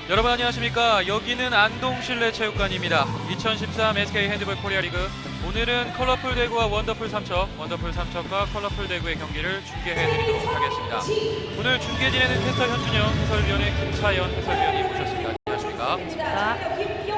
여러분 안녕하십니까. 여기는 안동실내체육관입니다. 2013 SK 핸드볼 코리아리그, 오늘은 컬러풀 대구와 원더풀 삼척, 원더풀 삼척과 컬러풀 대구의 경기를 중계해드리도록 하겠습니다. 오늘 중계진에는 캐스터 현준영 해설위원의 김차연 해설위원이 모셨습니다. 안녕하십니까.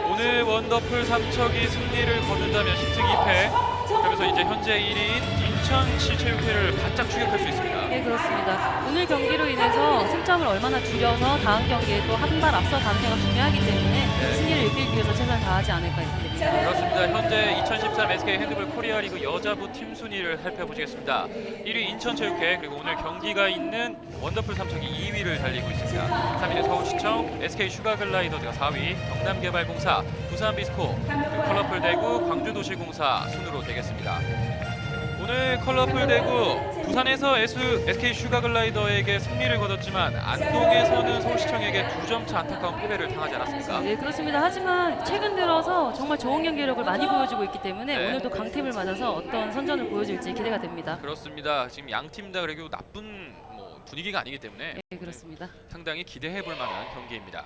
오늘 원더풀 삼척이 승리를 거둔다면 10승 2패, 그러면서 이제 현재 1위인 인천시 체육회를 바짝 추격할 수 있습니다. 네, 그렇습니다. 오늘 경기로 인해서 승점을 얼마나 줄여서 다음 경기에 또 한 발 앞서 가느냐가 중요하기 때문에 승리를 이끌기 위해서 최선을 다하지 않을까 생각됩니다. 그렇습니다. 현재 2013 SK 핸드볼 코리아리그 여자부 팀 순위를 살펴보시겠습니다. 1위 인천체육회, 그리고 오늘 경기가 있는 원더풀 삼척이 2위를 달리고 있습니다. 3위는 서울시청, SK 슈가글라이더즈가 4위, 경남개발공사, 부산비스코, 그리고 컬러풀 대구, 광주도시공사 순으로 되겠습니다. 오늘 컬러풀 대구, 부산에서 SK 슈가글라이더에게 승리를 거뒀지만 안동에서는 서울시청에게 2점 차 안타까운 패배를 당하지 않았습니까? 네, 그렇습니다. 하지만 최근 들어서 정말 좋은 경기력을 많이 보여주고 있기 때문에 네. 오늘도 강팀을 맞아서 어떤 선전을 보여줄지 기대가 됩니다. 그렇습니다. 지금 양 팀 다 그래도 나쁜 분위기가 아니기 때문에 네, 그렇습니다. 상당히 기대해볼 만한 경기입니다.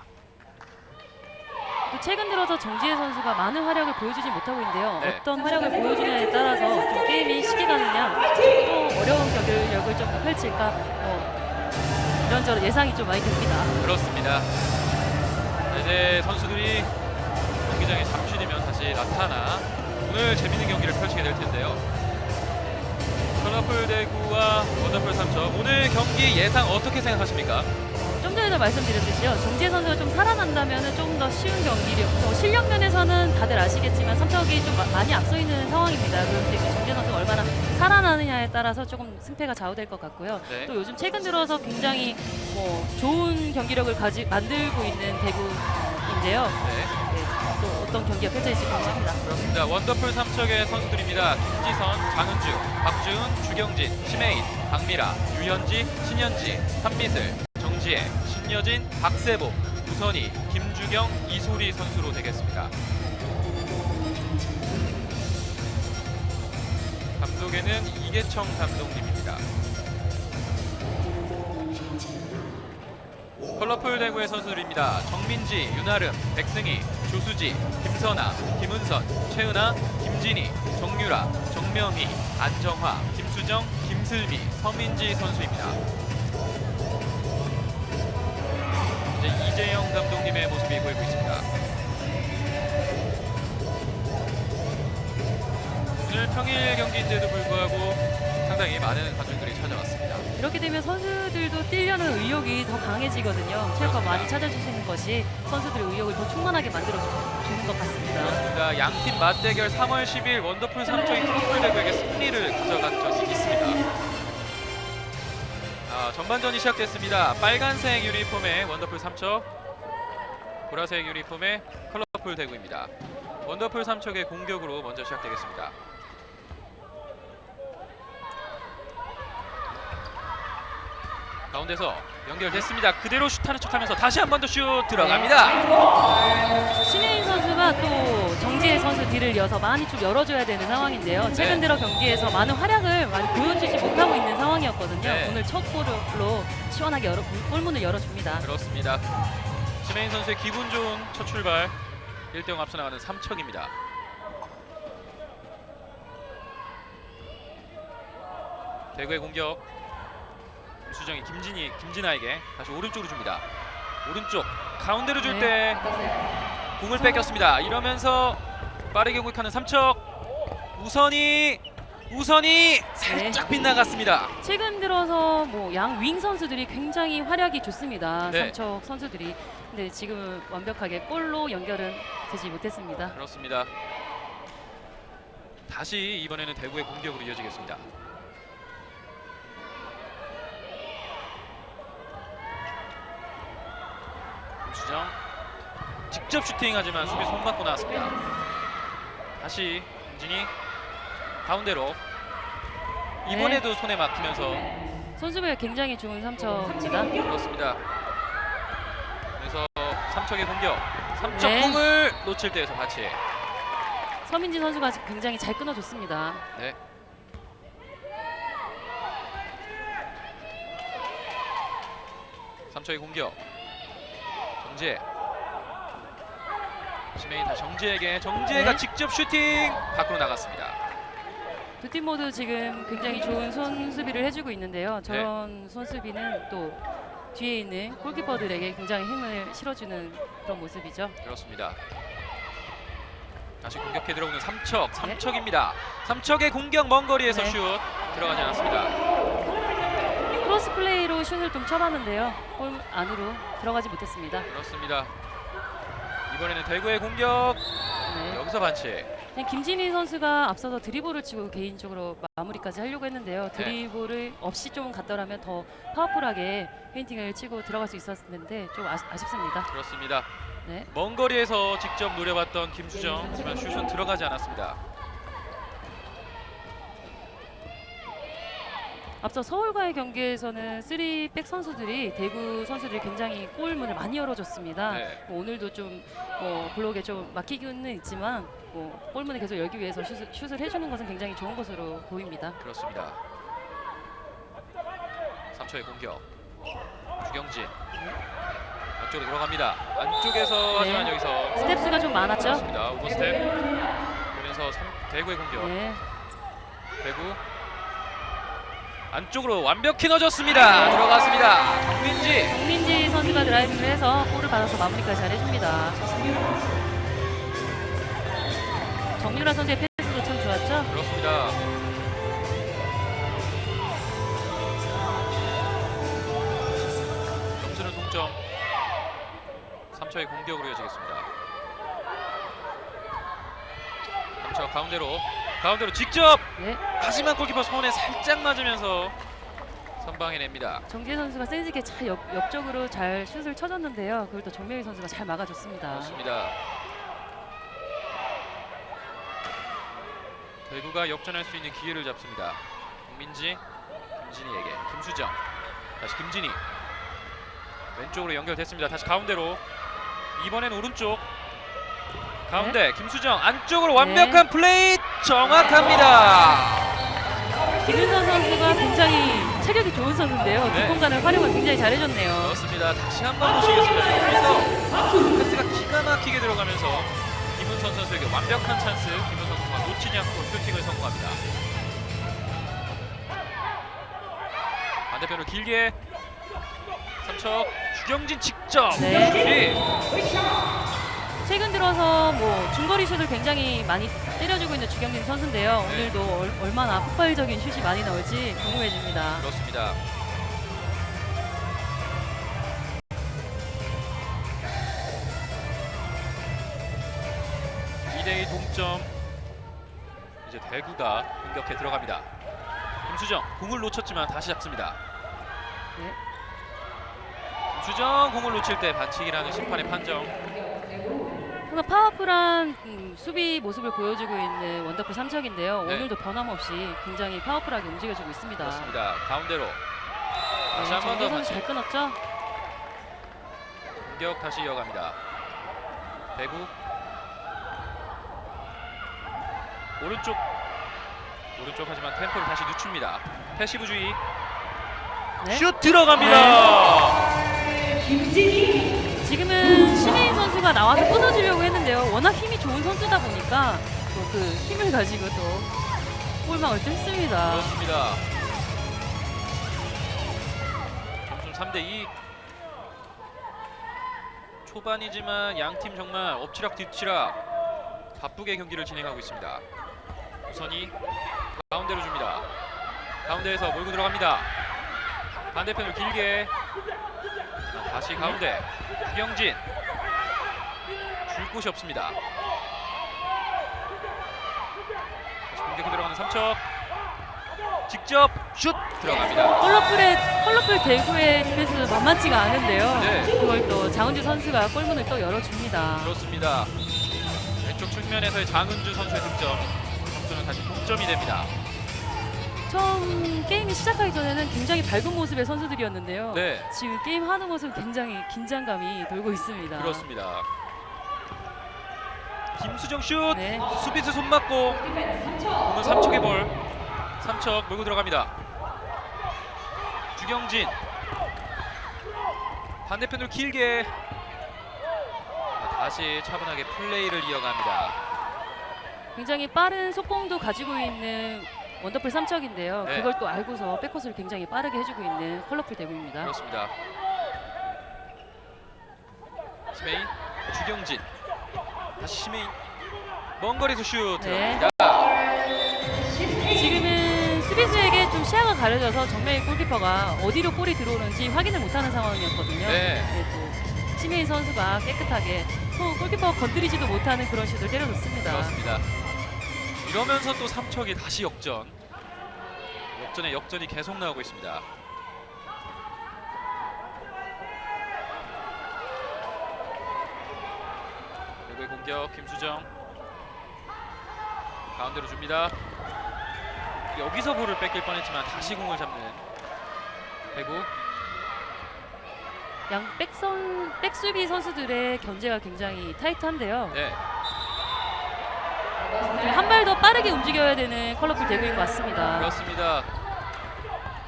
또 최근 들어서 정지혜 선수가 많은 활약을 보여주지 못하고 있는데요. 네. 어떤 활약을 보여주냐에 따라서 좀 게임이 쉽게 가느냐, 또 어려운 경기력을 좀 펼칠까, 이런저런 예상이 좀 많이 됩니다. 그렇습니다. 이제 선수들이 경기장에 잠시 뒤면 다시 나타나 오늘 재밌는 경기를 펼치게 될 텐데요. 컬러풀 대구와 원더풀 삼척, 오늘 경기 예상 어떻게 생각하십니까? 좀 전에도 말씀드렸듯이요. 정지혜 선수가 좀 살아난다면 좀 더 쉬운 경기력, 실력 면에서는 다들 아시겠지만 삼척이 좀 많이 앞서 있는 상황입니다. 그런데 정지혜 선수가 얼마나 살아나느냐에 따라서 조금 승패가 좌우될 것 같고요. 네. 또 요즘 최근 들어서 굉장히 좋은 경기력을 만들고 있는 대구인데요. 네. 또 어떤 경기가 펼쳐질지 궁금합니다. 그렇습니다. 원더풀 삼척의 선수들입니다. 김지선, 장은주, 박주은, 주경진, 심혜인, 박미라, 유현지, 신현지, 한미슬, 정지혜, 신여진, 박세보, 우선희, 김주경, 이소리 선수로 되겠습니다. 감독에는 이계청 감독님입니다. 컬러풀 대구의 선수들입니다. 정민지, 윤아름, 백승희, 조수지, 김선아, 김은선, 최은아, 김진희, 정유라, 정명희, 안정화, 김수정, 김슬미, 서민지 선수입니다. 이제 이재영 감독님의 모습이 보이고 있습니다. 오늘 평일 경기인데도 불구하고 상당히 많은 관중들이 찾아왔습니다. 이렇게 되면 선수들도 뛰려는 의욕이 더 강해지거든요. 체육관 많이 찾아주시는 것이 선수들의 의욕을 더 충만하게 만들어주는 것 같습니다. 그렇습니다. 양팀 맞대결 3월 10일 원더풀 삼척이 컬러풀 대구에게 승리를 가져간 적이 있습니다. 전반전이 시작됐습니다. 빨간색 유니폼의 원더풀 삼척, 보라색 유니폼의 컬러풀 대구입니다. 원더풀 삼척의 공격으로 먼저 시작되겠습니다. 가운데서 연결됐습니다. 그대로 슛하는 척하면서 다시 한 번 더 슛 들어갑니다. 신혜인 선수가 또 정지혜 선수 뒤를 이어서 많이 좀 열어줘야 되는 상황인데요. 최근 들어 경기에서 많은 활약을 많이 보여주지 못하고 있는 상황이었거든요. 네. 오늘 첫 골로 시원하게 골문을 열어줍니다. 그렇습니다. 심혜인 선수의 기분 좋은 첫 출발, 1대0 앞서 나가는 삼척입니다. 대구의 공격, 수정이 김진아에게 다시 오른쪽으로 줍니다. 오른쪽 가운데로 줄 때 공을 뺏겼습니다. 이러면서 빠르게 공격하는 삼척, 우선이 살짝 빗나갔습니다. 최근 들어서 양 윙 선수들이 굉장히 활약이 좋습니다. 네. 삼척 선수들이. 근데 지금 완벽하게 골로 연결은 되지 못했습니다. 그렇습니다. 다시 이번에는 대구의 공격으로 이어지겠습니다. 수정 직접 슈팅하지만 수비 손 맞고 나왔습니다. 다시 김진희 가운데로, 이번에도 손에 막히면서 선수배가 굉장히 좋은 삼척입니다. 그렇습니다. 그래서 삼척의 공격, 삼척 네. 공을 놓칠 때에서 같이 서민지 선수가 굉장히 잘 끊어줬습니다. 네. 삼척의 공격, 정재 심혜인 다시 정지에게, 정지혜가 네. 직접 슈팅 밖으로 나갔습니다. 두 팀 모두 지금 굉장히 좋은 손수비를 해주고 있는데요. 저런 손수비는 또 뒤에 있는 골키퍼들에게 굉장히 힘을 실어주는 그런 모습이죠. 그렇습니다. 다시 공격해 들어오는 삼척입니다. 삼척의 공격 먼 거리에서 네. 슛 들어가지 않았습니다. 크로스 플레이로 슛을 좀 쳐봤는데요. 골 안으로 들어가지 못했습니다. 그렇습니다. 이번에는 대구의 공격. 네. 여기서 반칙. 김진희 선수가 앞서서 드리블을 치고 개인적으로 마무리까지 하려고 했는데요. 드리블을 없이 좀 갔더라면 더 파워풀하게 페인팅을 치고 들어갈 수 있었을 텐데 좀 아쉽습니다. 그렇습니다. 네. 먼 거리에서 직접 노려봤던 김수정, 하지만 슛은 들어가지 않았습니다. 앞서 서울과의 경기에서는 3백 선수들이 대구 선수들이 굉장히 골문을 많이 열어줬습니다. 네. 오늘도 좀 블록에 좀 막히기는 있지만 골문을 계속 열기 위해서 슛을 해주는 것은 굉장히 좋은 것으로 보입니다. 그렇습니다. 삼초의 공격. 주경진. 안쪽으로 들어갑니다. 안쪽에서 하지만 여기서 스텝수가 좀 많았죠? 그렇습니다. 오버스텝. 그러면서 대구의 공격. 네. 대구. 안쪽으로 완벽히 넣어줬습니다. 들어갔습니다. 정민지 선수가 드라이브를 해서 골을 받아서 마무리까지 잘해줍니다. 정유라 선수의 패스도 참 좋았죠? 그렇습니다. 점수는 동점. 3초의 공격으로 이어지겠습니다. 3초 가운데로 직접! 네. 하지만 골키퍼 손에 살짝 맞으면서 선방해냅니다. 정지혜 선수가 센스있게 잘 옆쪽으로 잘 슛을 쳐줬는데요. 그걸 또 정명희 선수가 잘 막아줬습니다. 그렇습니다. 대구가 역전할 수 있는 기회를 잡습니다. 김민지, 김진희에게 김수정, 다시 김진희 왼쪽으로 연결됐습니다. 다시 가운데로, 이번엔 오른쪽 가운데 김수정 안쪽으로 완벽한 플레이 정확합니다. 김윤선 선수가 굉장히 체격이 좋은 선수인데요. 네. 뒷공간을 활용을 굉장히 잘해줬네요. 그렇습니다. 다시 한번 보시겠습니다. 여기서 패스가 기가 막히게 들어가면서 김은선 선수에게 완벽한 찬스. 김은선 선수가 놓치지 않고 슈팅을 성공합니다. 반대편으로 길게 삼척, 주경진 직접 네. 슈팅. 최근 들어서 중거리 슛을 굉장히 많이 때려주고 있는 주경진 선수인데요. 네. 오늘도 얼마나 폭발적인 슛이 많이 나올지 궁금해집니다. 그렇습니다. (2대2) 동점. 이제 대구가 공격해 들어갑니다. 김수정 공을 놓쳤지만 다시 잡습니다. 네. 김수정 공을 놓칠 때 반칙이라는 심판의 판정. 항상 파워풀한 수비 모습을 보여주고 있는 원더풀 삼척인데요. 네. 오늘도 변함없이 굉장히 파워풀하게 움직여주고 있습니다. 그렇습니다. 가운데로 다시 한 번 더 정재 선수 반칙. 잘 끊었죠? 공격 다시 이어갑니다. 대구 오른쪽 하지만 템포를 다시 늦춥니다. 패시브주의. 네. 슛 들어갑니다. 지금은 심혜인 선수가 나와서 끊어주려고 했는데요. 워낙 힘이 좋은 선수다 보니까 또 그 힘을 가지고 또 골망을 뚫습니다. 그렇습니다. 점수 3대2. 초반이지만 양팀 정말 엎치락 뒤치락 바쁘게 경기를 진행하고 있습니다. 우선이 가운데로 줍니다. 가운데에서 몰고 들어갑니다. 반대편으로 길게 다시 가운데 주경진. 줄 곳이 없습니다. 다시 공격에 들어가는 삼척. 직접 슛 들어갑니다. 컬러풀 대구의 디펜스 만만치가 않은데요. 네. 그걸 또 장은주 선수가 골문을 또 열어줍니다. 그렇습니다. 왼쪽 측면에서의 장은주 선수의 득점. 점수는 다시 동점이 됩니다. 처음 게임이 시작하기 전에는 굉장히 밝은 모습의 선수들이었는데요. 네, 지금 게임 하는 모습 굉장히 긴장감이 돌고 있습니다. 그렇습니다. 김수정 슛. 네. 수비수 손 맞고 공은 삼척의 볼. 삼척 몰고 들어갑니다. 주경진 반대편으로 길게 다시 차분하게 플레이를 이어갑니다. 굉장히 빠른 속공도 가지고 있는 원더풀 삼척인데요. 네. 그걸 또 알고서 백코스를 굉장히 빠르게 해주고 있는 컬러풀 대구입니다. 그렇습니다. 시메인, 주경진, 다시 시메인, 먼 거리에서 슛 네. 들어갑니다. 지금은 수비수에게 좀 시야가 가려져서 정면의 골키퍼가 어디로 볼이 들어오는지 확인을 못하는 상황이었거든요. 네. 또 시메인 선수가 깨끗하게 골키퍼 건드리지도 못하는 그런 슛을 때려줬습니다. 그렇습니다. 이러면서 또 삼척이 다시 역전에 역전이 계속 나오고 있습니다. 대구의 공격 김수정 가운데로 줍니다. 여기서 볼을 뺏길 뻔했지만 다시 공을 잡는 대구. 양 백수비 선수들의 견제가 굉장히 타이트한데요. 네, 한 발 더 빠르게 움직여야 되는 컬러풀 대구인 것 같습니다. 그렇습니다.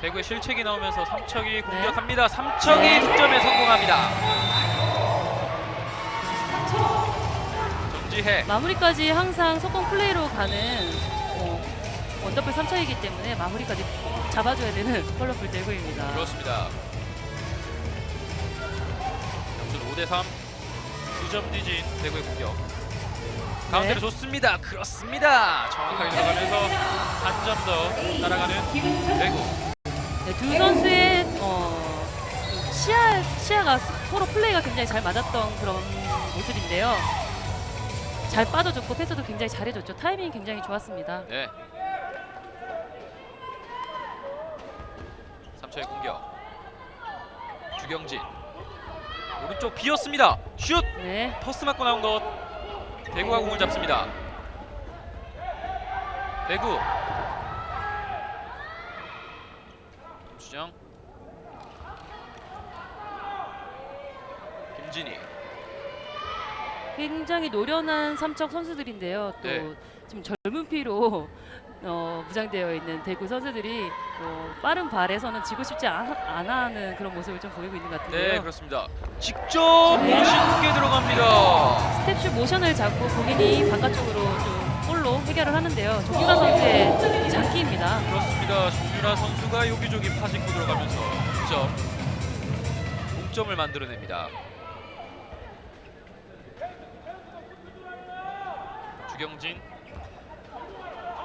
대구의 실책이 나오면서 삼척이 공격합니다. 삼척이 득점에 성공합니다. 정지혜. 마무리까지 항상 속공 플레이로 가는 원더풀 삼척이기 때문에 마무리까지 잡아줘야 되는 컬러풀 대구입니다. 그렇습니다. 점수는 5대3. 2점 뒤진 대구의 공격. 가운데로 좋습니다. 그렇습니다. 정확하게 들어가면서 한 점 더 따라가는 대구. 네, 두 선수의 시야가 서로 플레이가 굉장히 잘 맞았던 그런 모습인데요. 잘 빠져줬고 패스도 굉장히 잘해줬죠. 타이밍이 굉장히 좋았습니다. 네. 삼척의 공격. 주경진. 오른쪽 비었습니다. 슛! 네, 퍼스 맞고 나온 것. 대구가 공을 잡습니다. 대구. 김수정. 김진희. 굉장히 노련한 삼척 선수들인데요. 또 네. 지금 젊은 피로 무장되어 있는 대구 선수들이 빠른 발에서는 지고 싶지 않아하는 그런 모습을 좀 보이고 있는 것 같은데요. 네, 그렇습니다. 직접 네. 멋있게 들어갑니다. 스텝슛 모션을 잡고 본인이 바깥쪽으로 좀 볼로 해결을 하는데요. 조규라 선수의 장기입니다. 그렇습니다. 정유라 선수가 여기저기 파짓고 들어가면서 동점을 만들어냅니다. 주경진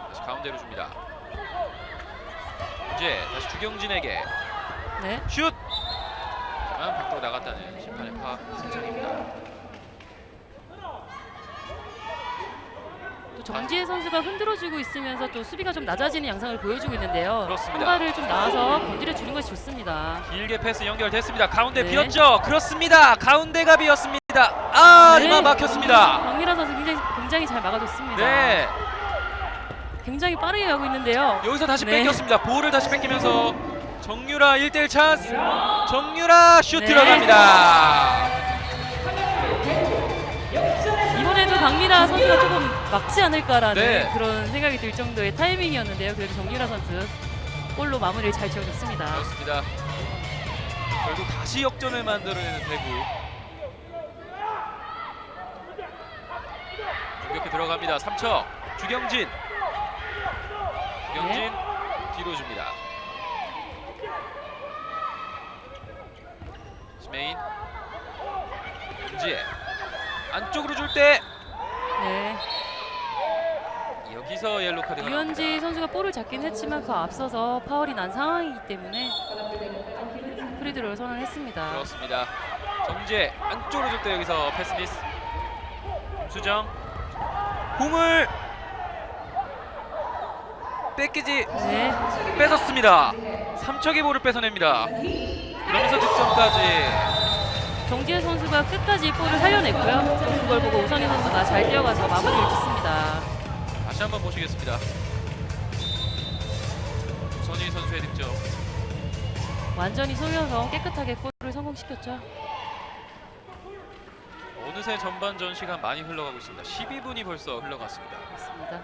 다시 가운데로 줍니다. 이제 다시 주경진에게 네, 슛! 하지만 밖으로 나갔다는 심판의 판정입니다. 또 정지혜 선수가 흔들어주고 있으면서 또 수비가 좀 낮아지는 양상을 보여주고 있는데요. 그렇습니다. 한 발을 좀 나와서 건드려주는 것이 좋습니다. 길게 패스 연결됐습니다. 가운데 네. 비었죠? 그렇습니다. 가운데가 비었습니다. 하지만 네. 막혔습니다. 박미라 선수 굉장히 잘 막아줬습니다. 네. 굉장히 빠르게 가고 있는데요. 여기서 다시 네. 뺏겼습니다. 볼을 다시 뺏기면서 정유라 1대1 찬스. 정유라 슛 네. 들어갑니다. 이번에도 박미라 선수가 조금 막지 않을까라는 네. 그런 생각이 들 정도의 타이밍이었는데요. 그래도 정유라 선수 골로 마무리를 잘 지어줬습니다. 그렇습니다. 결국 다시 역전을 만들어내는 대구. 공격에 들어갑니다. 삼척 주경진. 주경진 뒤로 줍니다. 시메인. 김지혜 안쪽으로 줄 때 네, 여기서 옐로 카드가 유현지 나옵니다. 선수가 볼을 잡긴 했지만 그 앞서서 파울이 난 상황이기 때문에 프리드로를 선언을 했습니다. 그렇습니다. 정지혜 안쪽으로 줄 때 여기서 패스 미스. 수정 공을 뺏기지 네, 뺏었습니다. 삼척이 볼을 뺏어냅니다. 그러면서 득점까지. 정지혜 선수가 끝까지 볼을 살려냈고요. 그걸 보고 우선희 선수가 잘 뛰어가서 마무리를 짓습니다. 다시 한번 보시겠습니다. 손희 선수의 득점. 완전히 쏠려서 깨끗하게 골을 성공시켰죠. 어느새 전반전 시간 많이 흘러가고 있습니다. 12분이 벌써 흘러갔습니다. 그렇습니다.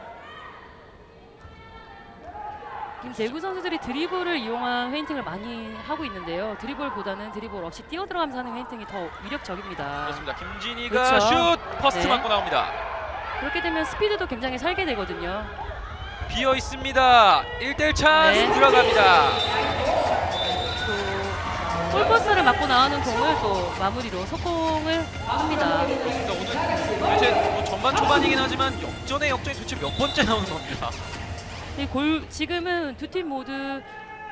지금 대구 선수들이 드리블을 이용한 페인팅을 많이 하고 있는데요. 드리블보다는 드리블 없이 뛰어 들어가면서 하는 페인팅이 더 위력적입니다. 그렇습니다. 김진희가 그렇죠. 슛 퍼스트 네. 맞고 나옵니다. 그렇게 되면 스피드도 굉장히 살게 되거든요. 비어 있습니다. 1대1 찬스 네. 들어갑니다. 또 골퍼스를 맞고 나오는 공을 또 마무리로 속공을 합니다. 그렇습니다. 오늘 도대체 뭐 전반 초반이긴 하지만 역전에 역전이 도대체 몇 번째 나오는 겁니다. 지금은 두 팀 모두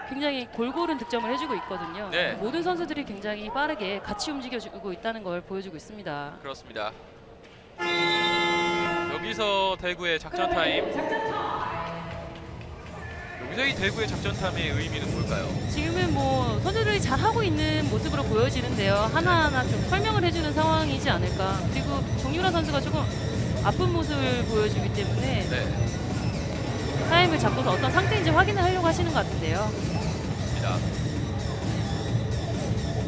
굉장히 골고루 득점을 해주고 있거든요. 네. 모든 선수들이 굉장히 빠르게 같이 움직여주고 있다는 걸 보여주고 있습니다. 그렇습니다. 여기서 대구의 작전 타임. 여기서 이 대구의 작전 타임의 의미는 뭘까요? 지금은 뭐 선수들이 잘 하고 있는 모습으로 보여지는데요. 하나하나 좀 설명을 해주는 상황이지 않을까. 그리고 정유라 선수가 조금 아픈 모습을 보여주기 때문에 네, 타임을 잡고서 어떤 상태인지 확인을 하려고 하시는 것 같은데요. 좋습니다.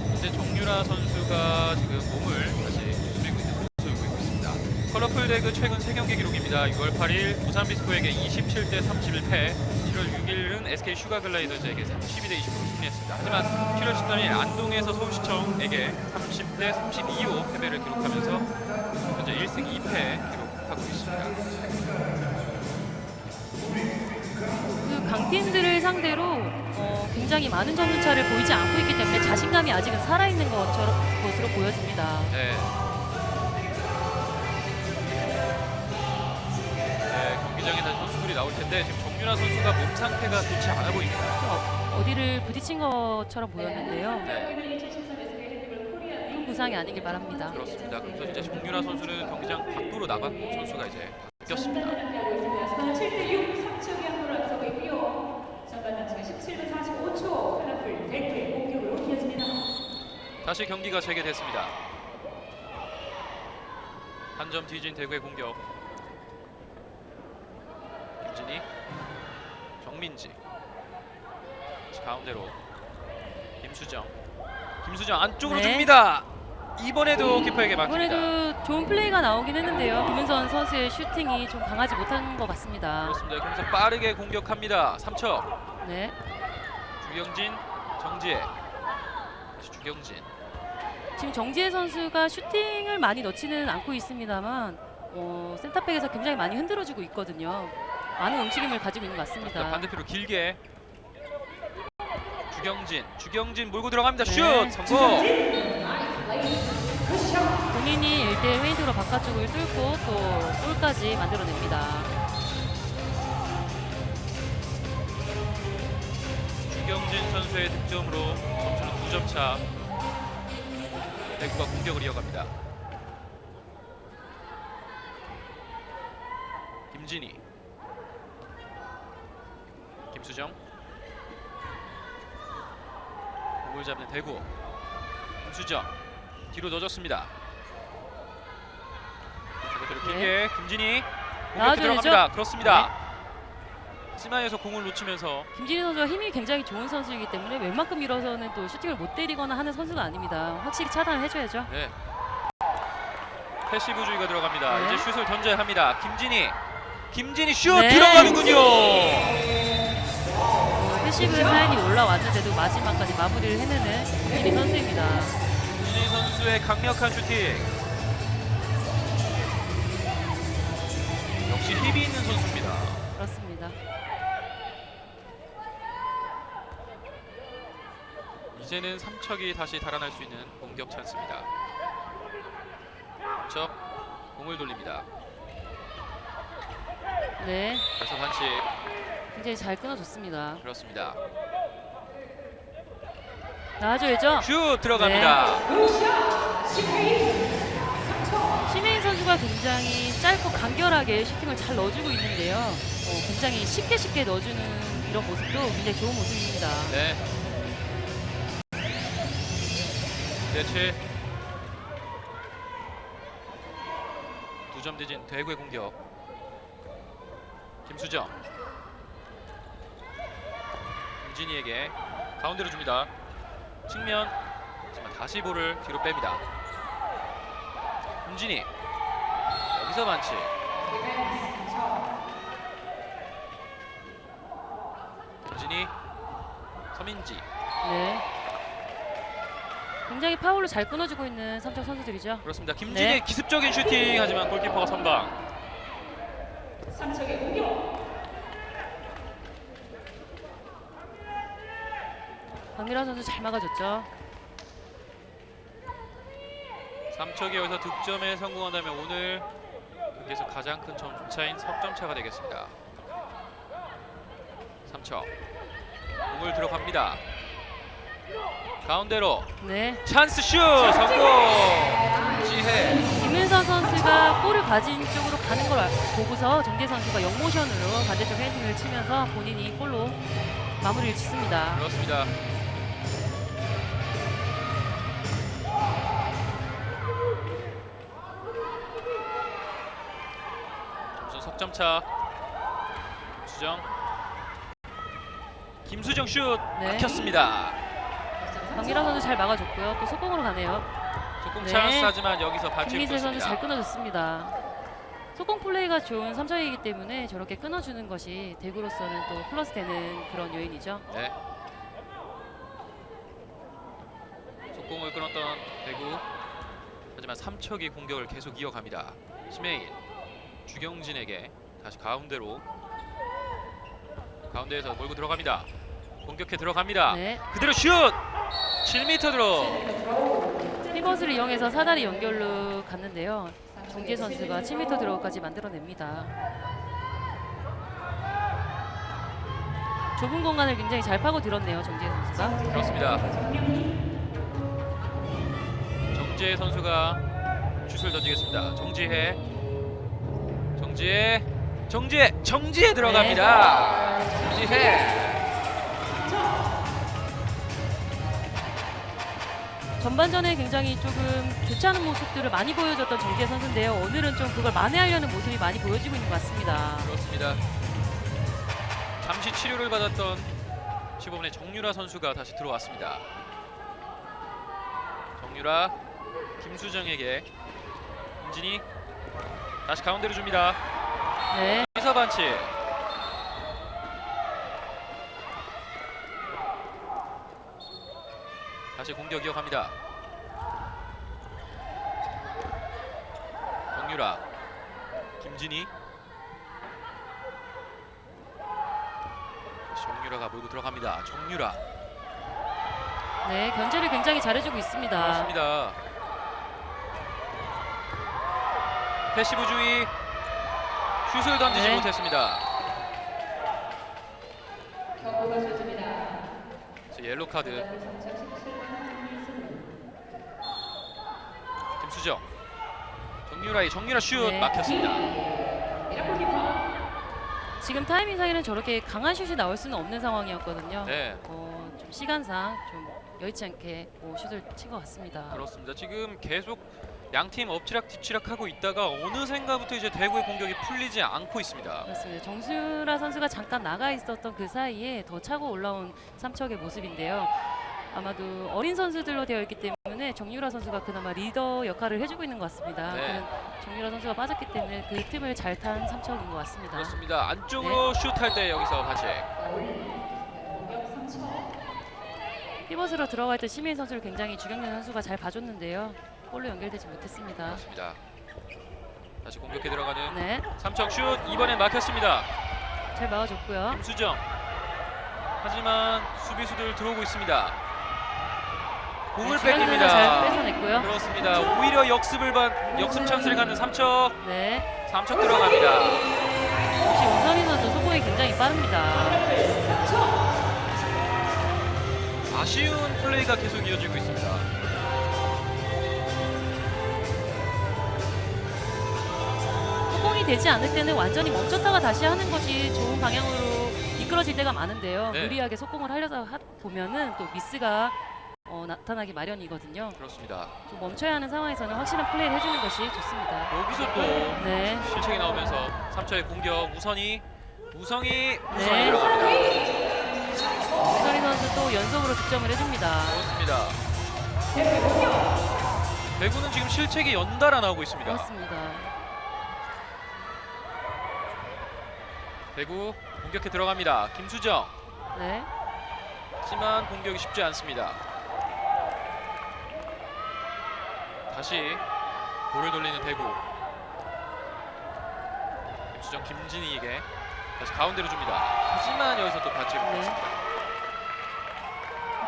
현재 정유라 선수가 지금 몸을 다시 수비고 있는 모습을 보이고 있습니다. 컬러풀 대그 최근 3경기 기록입니다. 6월 8일 부산 비스코에게 27대 31패, 7월 6일은 SK 슈가글라이더즈에게 32대 20으로 승리했습니다. 하지만 7월 13일 안동에서 서울시청에게 30대 32로 패배를 기록하면서 현재 1승 2패 기록하고 있습니다. 그 강팀들을 상대로 굉장히 많은 점수차를 보이지 않고 있기 때문에 자신감이 아직은 살아있는 것으로 보여집니다. 네. 네, 경기장에 다시 선수들이 나올 텐데 지금 정윤아 선수가 몸 상태가 좋지 않아 보입니다. 좀 어디를 부딪힌 것처럼 보였는데요. 네, 큰 부상이 아니길 바랍니다. 그렇습니다. 그래서 이제 정윤아 선수는 경기장 밖으로 나갔고 선수가 이제 바뀌었습니다. 7대6 3초 경으로 앞서고 있고요. 전반 단축 17분 45초 컬러풀 대구의 공격으로 이어집니다. 다시 경기가 재개됐습니다. 한 점 뒤진 대구의 공격. 김진희, 정민지, 가운데로 김수정. 김수정 안쪽으로 네. 줍니다. 이번에도 키퍼에게 막힙니다. 이번에도 좋은 플레이가 나오긴 했는데요. 김은선 선수의 슈팅이 좀 강하지 못한 것 같습니다. 그렇습니다. 그래서 빠르게 공격합니다. 3척. 네. 주경진, 정지혜. 다시 주경진. 지금 정지혜 선수가 슈팅을 많이 넣지는 않고 있습니다만 센터백에서 굉장히 많이 흔들어주고 있거든요. 많은 움직임을 가지고 있는 것 같습니다. 반대편으로 길게. 주경진 몰고 들어갑니다. 슛! 네. 성공! 본인이 1대1 페인트로 바깥쪽을 뚫고 또 골까지 만들어냅니다. 주경진 선수의 득점으로 점수는 2점 차. 대구가 공격을 이어갑니다. 김진희, 김수정, 공을 잡는 대구. 김수정 뒤로 넣어줬습니다. 그대로 길게 김진희 공격 나와줘야죠. 들어갑니다. 그렇습니다. 심화에서 공을 놓치면서 김진희 선수가 힘이 굉장히 좋은 선수이기 때문에 웬만큼 밀어서는 또 슈팅을 못 때리거나 하는 선수가 아닙니다. 확실히 차단을 해줘야죠. 네. 패시브주의가 들어갑니다. 네. 이제 슛을 던져야 합니다. 김진희 슛 네. 들어가는군요. 패시브 사인이 올라왔는데도 마지막까지 마무리를 해내는 김진희 선수입니다. 김진희 선수의 강력한 슈팅. 역시 힘이 있는 선수입니다. 그렇습니다. 이제는 삼척이 다시 달아날 수 있는 공격 찬스입니다. 삼척 공을 돌립니다. 네, 그래서 반칙. 굉장히 잘 끊어줬습니다. 그렇습니다. 나와줘야죠. 슛 들어갑니다. 심혜인 선수가 굉장히 짧고 간결하게 슈팅을 잘 넣어주고 있는데요. 굉장히 쉽게 넣어주는 이런 모습도 굉장히 좋은 모습입니다. 네. 대체 2점 뒤진 대구의 공격. 김수정, 김진희에게 가운데로 줍니다. 측면. 하지만 다시 볼을 뒤로 뺍니다. 김진희 여기서 반칙. 김진희 김진희, 서민지. 네. 굉장히 파울로 잘 끊어주고 있는 삼척 선수들이죠. 그렇습니다. 김진희 네. 기습적인 슈팅 하지만 골키퍼가 선방. 삼척의 공격. 박미라 선수 잘 막아줬죠. 삼척이 여기서 득점에 성공한다면 오늘 경기에서 가장 큰 점차인 석점 차가 되겠습니다. 삼척 공을 들어갑니다. 가운데로 네. 찬스 슛 성공. 지혜. 김은서 선수가 볼을 가진 쪽으로 가는 걸 보고서 정재 선수가 역모션으로 반대쪽 헤딩을 치면서 본인이 골로 마무리를 짓습니다. 그렇습니다. 점수 석점차. 수정. 김수정 슛 네. 막혔습니다. 박미라 선수 잘 막아줬고요. 또 속공으로 가네요. 조금 네. 찬스 하지만 여기서 반칙이 김미세 선수 잘 떴습니다. 끊어줬습니다. 속공 플레이가 좋은 삼척이기 때문에 저렇게 끊어주는 것이 대구로서는 또 플러스 되는 그런 요인이죠. 네. 속공을 끊었던 대구. 하지만 삼척이 공격을 계속 이어갑니다. 심혜인, 주경진에게 다시 가운데로. 가운데에서 몰고 들어갑니다. 공격해 들어갑니다. 네. 그대로 슛! 7m 들어. 피벗을 이용해서 사다리 연결로 갔는데요. 정재 선수가 7m 드로우까지 만들어냅니다. 좁은 공간을 굉장히 잘 파고 들었네요. 정재 선수가. 그렇습니다. 정지혜 선수가 슛을 던지겠습니다. 정지혜, 정지혜 들어갑니다. 정지혜. 전반전에 굉장히 조금 좋지 않은 모습들을 많이 보여줬던 정재 선수인데요. 오늘은 좀 그걸 만회하려는 모습이 많이 보여지고 있는 것 같습니다. 그렇습니다. 잠시 치료를 받았던 15분의 정유라 선수가 다시 들어왔습니다. 정유라, 김수정에게 김진희 다시 가운데로 줍니다. 네. 여기서 반칙. 다시 공격 이어갑니다. 정유라, 김진희. 정유라가 몰고 들어갑니다. 정유라. 네, 견제를 굉장히 잘해주고 있습니다. 그렇습니다. 패시브주의. 슛을 던지지 네. 못했습니다. 경고가 주어집니다. 옐로 카드. 김수정. 정유라 슛 네. 막혔습니다. 이라고 키퍼. 지금 타이밍상에는 저렇게 강한 슛이 나올 수는 없는 상황이었거든요. 네, 좀 시간상 좀 여의치 않게 슛을 친 것 같습니다. 그렇습니다. 지금 계속 양팀 엎치락 뒤치락 하고 있다가 어느샌가부터 이제 대구의 공격이 풀리지 않고 있습니다. 그렇습니다. 정수라 선수가 잠깐 나가 있었던 그 사이에 더 차고 올라온 삼척의 모습인데요. 아마도 어린 선수들로 되어 있기 때문에 정유라 선수가 그나마 리더 역할을 해주고 있는 것 같습니다. 네. 그는 정유라 선수가 빠졌기 때문에 그 틈을 잘 탄 삼척인 것 같습니다. 그렇습니다. 안쪽으로 슛할 때 여기서 반칙. 공격 삼척. 피벗으로 들어가 있던 시민 선수를 굉장히 주경련 선수가 잘 봐줬는데요. 골로 연결되지 못했습니다. 그렇습니다. 다시 공격해 들어가는 네, 삼척 슛 이번엔 막혔습니다. 잘 막아줬고요. 김수정. 하지만 수비수들 들어오고 있습니다. 공을 주경련 선수 잘 뺏깁니다. 뺏어냈고요. 그렇습니다. 오히려 역습 찬스를 갖는 삼척. 네, 삼척 들어갑니다. 역시 운선희 선수 속공이 굉장히 빠릅니다. 아쉬운 플레이가 계속 이어지고 있습니다. 속공이 되지 않을 때는 완전히 멈췄다가 다시 하는 것이 좋은 방향으로 이끌어질 때가 많은데요. 네. 무리하게 속공을 하려다 보면은 또 미스가 나타나기 마련이거든요. 그렇습니다. 좀 멈춰야 하는 상황에서는 확실한 플레이를 해주는 것이 좋습니다. 여기서 또 네, 실책이 나오면서 삼척의 공격 우선이 네. 들어갑니다. 운선희 선수 또 연속으로 득점을 해줍니다. 그렇습니다. 대구는 지금 실책이 연달아 나오고 있습니다. 그렇습니다. 대구 공격해 들어갑니다. 김수정. 네. 하지만 공격이 쉽지 않습니다. 다시 볼을 돌리는 대구. 김수정 김진희에게 다시 가운데로 줍니다. 하지만 여기서 또 받지 못했습니다.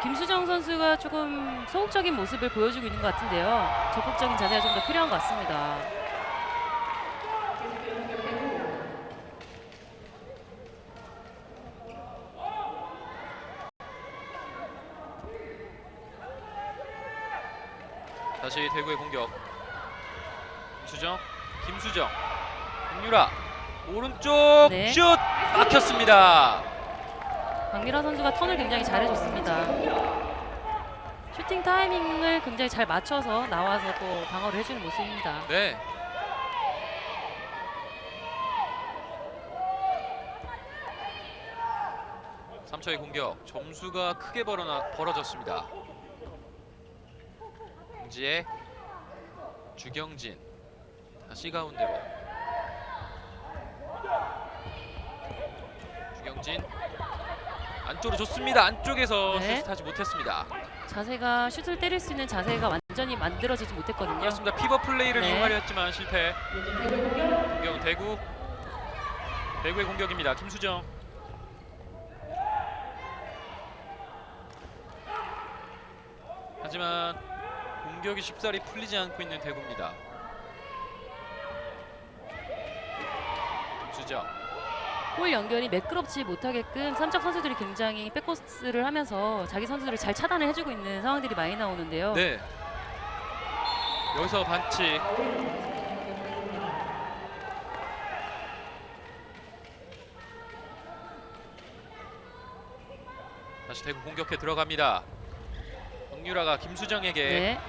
김수정 선수가 조금 소극적인 모습을 보여주고 있는 것 같은데요. 적극적인 자세가 좀 더 필요한 것 같습니다. 다시 대구의 공격. 김수정, 김유라 오른쪽 네. 슛 막혔습니다. 박미라 선수가 턴을 굉장히 잘해줬습니다. 슈팅 타이밍을 굉장히 잘 맞춰서 나와서 또 방어를 해주는 모습입니다. 네. 삼초의 공격 점수가 크게 벌어졌습니다. 김지혜, 주경진 다시 가운데로. 주경진 안쪽으로 줬습니다. 안쪽에서 네. 슛을 하지 못했습니다. 자세가 슛을 때릴 수 있는 자세가 완전히 만들어지지 못했거든요. 그렇습니다. 피벗 플레이를 네. 이용하려 했지만 실패. 공격은 대구의 공격입니다. 김수정. 하지만 공격이 쉽사리 풀리지 않고 있는 대구입니다. 김수정. 골 연결이 매끄럽지 못하게끔 삼척 선수들이 굉장히 백코스를 하면서 자기 선수들을 잘 차단을 해주고 있는 상황들이 많이 나오는데요. 네. 여기서 반칙. 다시 대구 공격해 들어갑니다. 정유라가 김수정에게 네.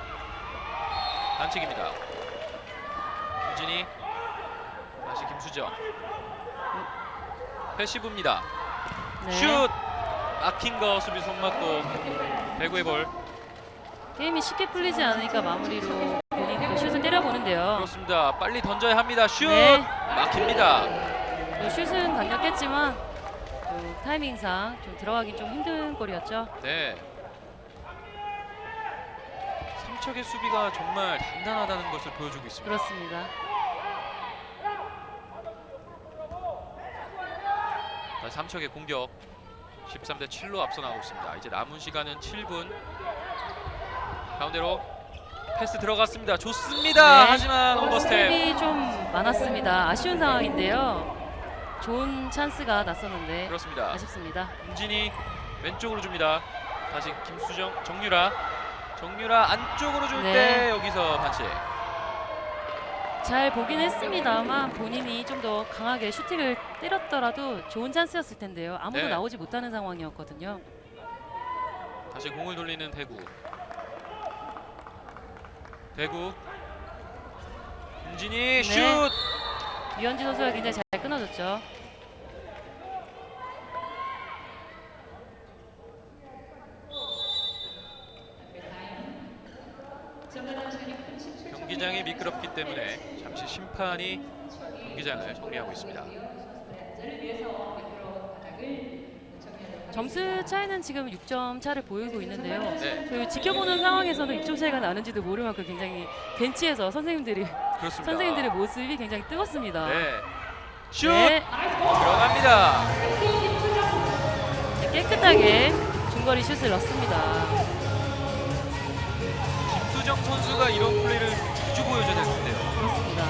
반칙입니다. 김진희 다시 김수정. 패시브입니다. 네. 슛! 막힌 거 수비 손 맞고 대구의 볼. 게임이 쉽게 풀리지 않으니까 마무리로 본인이 또 슛을 때려보는데요. 그렇습니다. 빨리 던져야 합니다. 슛! 네. 막힙니다. 또 슛은 강력했지만 또 타이밍상 좀 들어가긴 좀 힘든 골이었죠. 네. 삼척의 수비가 정말 단단하다는 것을 보여주고 있습니다. 그렇습니다. 다시 삼척의 공격 13대 7로 앞서 나가고 있습니다. 이제 남은 시간은 7분. 가운데로 패스 들어갔습니다. 좋습니다. 네. 하지만 오버스텝. 스텝이 좀 많았습니다. 아쉬운 상황인데요. 좋은 찬스가 났었는데 그렇습니다. 아쉽습니다. 김진희 왼쪽으로 줍니다. 다시 김수정, 정유라 안쪽으로 줄 때 네. 여기서 반칙. 잘 보긴 했습니다만 본인이 좀 더 강하게 슈팅을 때렸더라도 좋은 찬스였을 텐데요. 아무도 네. 나오지 못하는 상황이었거든요. 다시 공을 돌리는 대구 김진희 슛. 네. 유현진 선수가 굉장히 잘 끊어줬죠. 경기장이 미끄럽기 때문에 잠시 심판이 경기장을 정리하고 있습니다. 점수 차이는 지금 6점 차를 보이고 있는데요. 네. 그 지켜보는 상황에서는 6점 차이가 나는지도 모를 만큼 굉장히 벤치에서 그렇습니다. 선생님들의 모습이 굉장히 뜨겁습니다. 네. 슛 네. 들어갑니다. 깨끗하게 중거리 슛을 넣습니다. 김수정 선수가 이런 플레이를 자주 보여줘야 될 텐데요. 그렇습니다.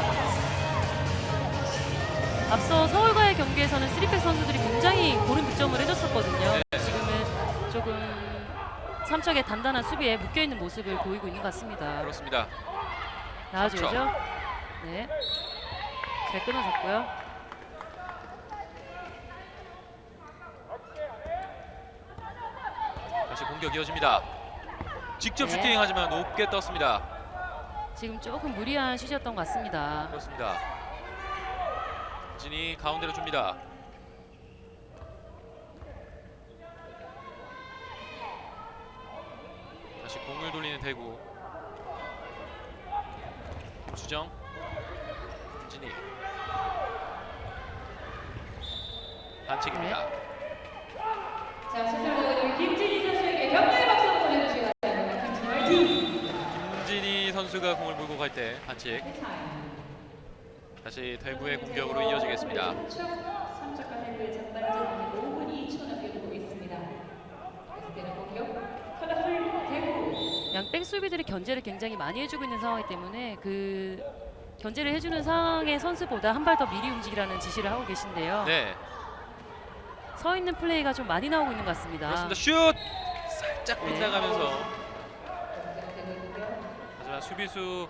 앞서 서울과의 경기에서는 3백 선수들이 굉장히 고른 득점을 해줬었거든요. 네. 지금은 조금 삼척의 단단한 수비에 묶여있는 모습을 보이고 있는 것 같습니다. 그렇습니다. 나와줘야죠. 네, 잘 끊어졌고요. 다시 공격 이어집니다. 직접 네. 슈팅하지만 높게 떴습니다. 지금 조금 무리한 슛이었던 것 같습니다. 그렇습니다. 진이 가운데로 줍니다. 다시 공을 돌리는 대구. 김수정, 진이. 반칙입니다. 자, 수상자분 김진희 선수에게 격려의 박수 보내주시기 바랍니다. 김진희 화이팅! 김진희 선수가 공을 몰고 갈 때 반칙. 다시 대구의 공격으로 이어지겠습니다. 3척과 대구의 전반전 5분 2초 남겨두고 있습니다. 계속되는 공격, 컬러풀 대구. 양백 수비들이 견제를 굉장히 많이 해주고 있는 상황이기 때문에 그 견제를 해주는 상황의 선수보다 한 발 더 미리 움직이라는 지시를 하고 계신데요. 네, 서 있는 플레이가 좀 많이 나오고 있는 것 같습니다. 그렇습니다. 슛! 살짝 네. 빗나가면서 하지만 수비수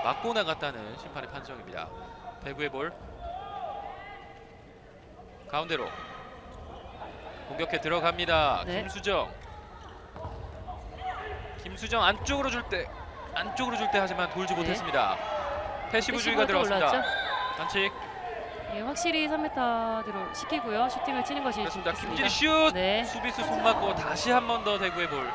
맞고 나갔다는 심판의 판정입니다. 대구의 볼 가운데로 공격해 들어갑니다. 네. 김수정 안쪽으로 줄 때 하지만 돌지 네. 못했습니다. 패시브주의가 또 들어갔습니다. 올라왔죠? 반칙. 예, 확실히 3m대로 시키고요. 슈팅을 치는 것이 그렇습니다. 좋습니다. 김진희 슛! 네. 수비수 손 맞고 다시 한 번 더 대구의 볼.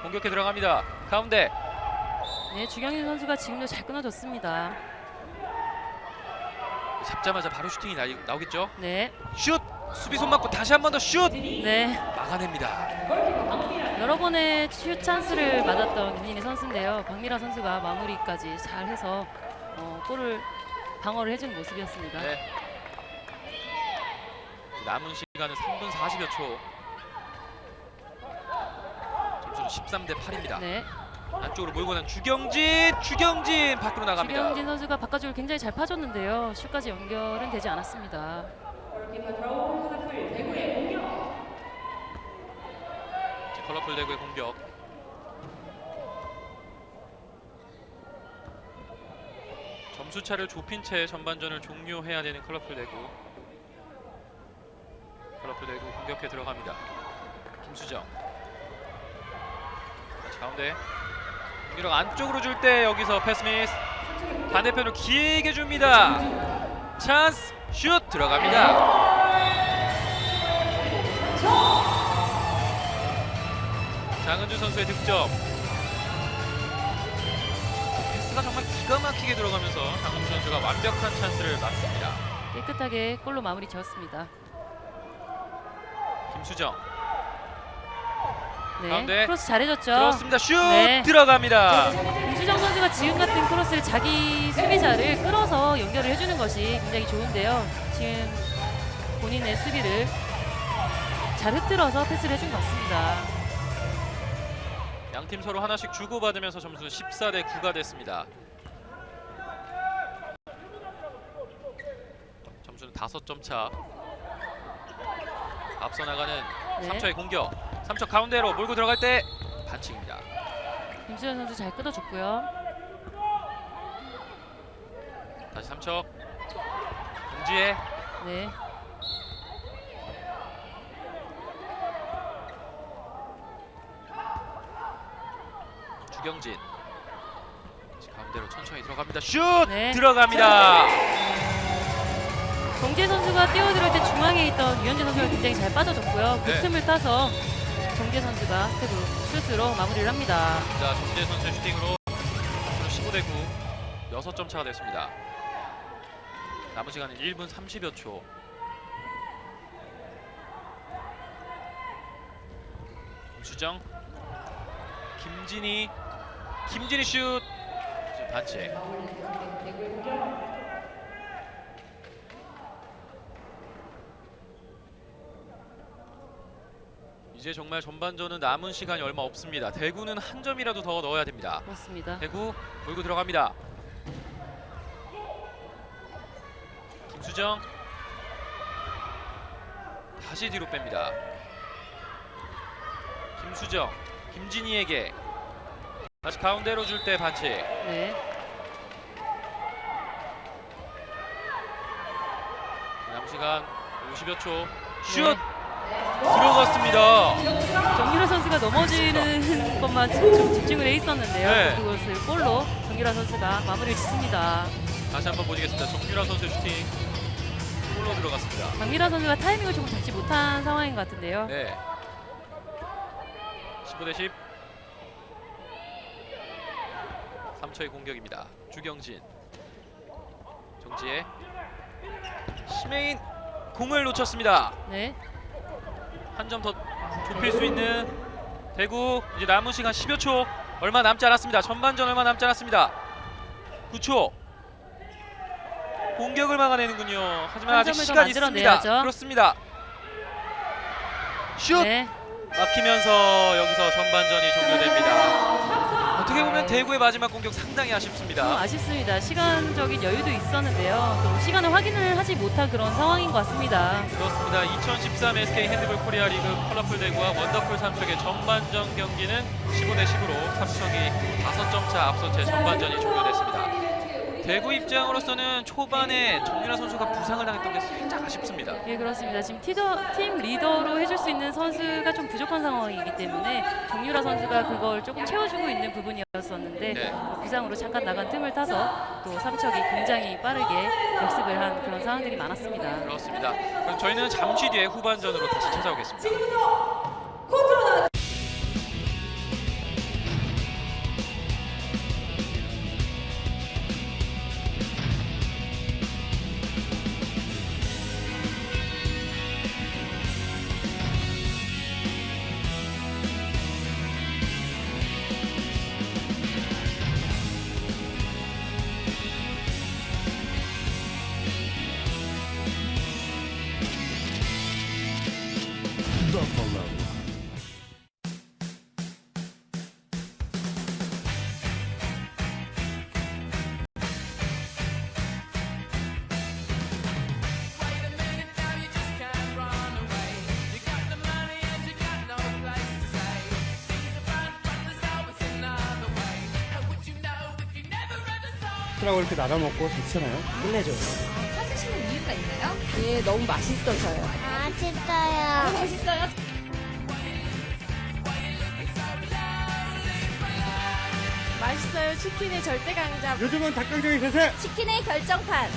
공격해 들어갑니다. 가운데 네, 주경인 선수가 지금도 잘 끊어줬습니다. 잡자마자 바로 슈팅이 나오겠죠? 네, 슛! 수비 손 맞고 다시 한 번 더 슛! 네. 막아냅니다. 여러 번의 슛 찬스를 맞았던 김진희 선수인데요. 박미라 선수가 마무리까지 잘해서 골을 방어를 해주는 모습이었습니다. 네. 남은 시간은 3분 40여 초. 점수는 13대 8입니다. 네, 안쪽으로 몰고 난 주경진 밖으로 나갑니다. 주경진 선수가 바깥쪽을 굉장히 잘 파줬는데요. 슛까지 연결은 되지 않았습니다. 골키퍼 드로우 컬러풀 대구의 공격. 컬러풀 대구의 공격. 점수차를 좁힌 채 전반전을 종료해야 되는 컬러풀 대구. 컬러풀 대구 공격해 들어갑니다. 김수정. 다시 가운데. 공격 안쪽으로 줄 때 여기서 패스 미스. 반대편으로 길게 줍니다. 찬스 슛 들어갑니다. 장은주 선수의 득점. 패스가 정말 기가 막히게 들어가면서 장은주 선수가 완벽한 찬스를 맞습니다. 깨끗하게 골로 마무리 지었습니다. 김수정 네, 가운데. 크로스 잘해줬죠. 들었습니다. 슛 네. 들어갑니다. 김수정 선수가 지금 같은 크로스를 자기 수비자를 끌어서 연결을 해주는 것이 굉장히 좋은데요. 지금 본인의 수비를 잘 흐트러서 패스를 해준 것 같습니다. 양팀 서로 하나씩 주고받으면서 점수는 14대 9가 됐습니다. 점수는 5점 차. 앞서 나가는 네. 3초의 공격. 3초 가운데로 몰고 들어갈 때 반칙입니다. 김수정 선수 잘 끊어줬고요. 다시 3초. 공지에 네, 주경진. 다시 가운데로 천천히 들어갑니다. 슛 네. 들어갑니다. 정재 선수가 뛰어들을 때 중앙에 있던 유현진 선수가 굉장히 잘 빠져줬고요. 그 네. 틈을 타서 정재 선수가 스텝으로 슛으로 마무리를 합니다. 자, 정재 선수의 슈팅으로 15대 9, 6점 차가 됐습니다. 남은 시간은 1분 30여 초. 김수정, 김진희 슛. 지금 반칙. 대구의 공격. 이제 정말 전반전은 남은 시간이 얼마 없습니다. 대구는 한 점이라도 더 넣어야 됩니다. 그렇습니다. 대구 몰고 들어갑니다. 김수정 다시 뒤로 뺍니다. 김수정 김진희에게 다시 가운데로 줄 때 반칙. 네, 남은 시간 50여 초. 슛 네. 들어갔습니다. 정유라 선수가 넘어지는 것만 좀 집중을 해 있었는데요. 네. 그것을 골로 정유라 선수가 마무리를 짓습니다. 다시 한번 보시겠습니다. 정유라 선수의 슈팅 골로 들어갔습니다. 박미라 선수가 타이밍을 조금 잡지 못한 상황인 것 같은데요. 네. 15대 10. 3초의 공격입니다. 주경진. 정지혜. 심혜인 공을 놓쳤습니다. 네. 한 점 더 좁힐 수 있는 대구. 이제 남은 시간 10여 초 얼마 남지 않았습니다. 전반전 얼마 남지 않았습니다. 9초. 공격을 막아내는군요. 하지만 한 아직 점을 더 시간이 있습니다. 만들어내야죠. 그렇습니다. 슛! 네. 막히면서 여기서 전반전이 종료됩니다. 어떻게 보면 대구의 마지막 공격 상당히 아쉽습니다. 아쉽습니다. 시간적인 여유도 있었는데요. 또 시간을 확인을 하지 못한 그런 상황인 것 같습니다. 그렇습니다. 2013 SK 핸드볼 코리아 리그 컬러풀 대구와 원더풀 삼척의 전반전 경기는 15대 10으로 삼척이 5점 차 앞선 채 전반전이 종료됐습니다. 대구 입장으로서는 초반에 정유라 선수가 부상을 당했던 게 살짝 아쉽습니다. 예, 그렇습니다. 지금 팀 리더로 해줄 수 있는 선수가 좀 부족한 상황이기 때문에 정유라 선수가 그걸 조금 채워주고 있는 부분이었었는데 네. 부상으로 잠깐 나간 틈을 타서 또 삼척이 굉장히 빠르게 역습을 한 그런 상황들이 많았습니다. 그렇습니다. 그럼 저희는 잠시 뒤에 후반전으로 다시 찾아오겠습니다. 라고 이렇게 나눠먹고 좋잖아요. 끝내줘. 찾으시는 이유가 있나요? 예, 너무 맛있어서요. 맛있어요. 맛있어요? 맛있어요. 치킨의 절대 강자. 요즘은 닭강정이 대세. 치킨의 결정판.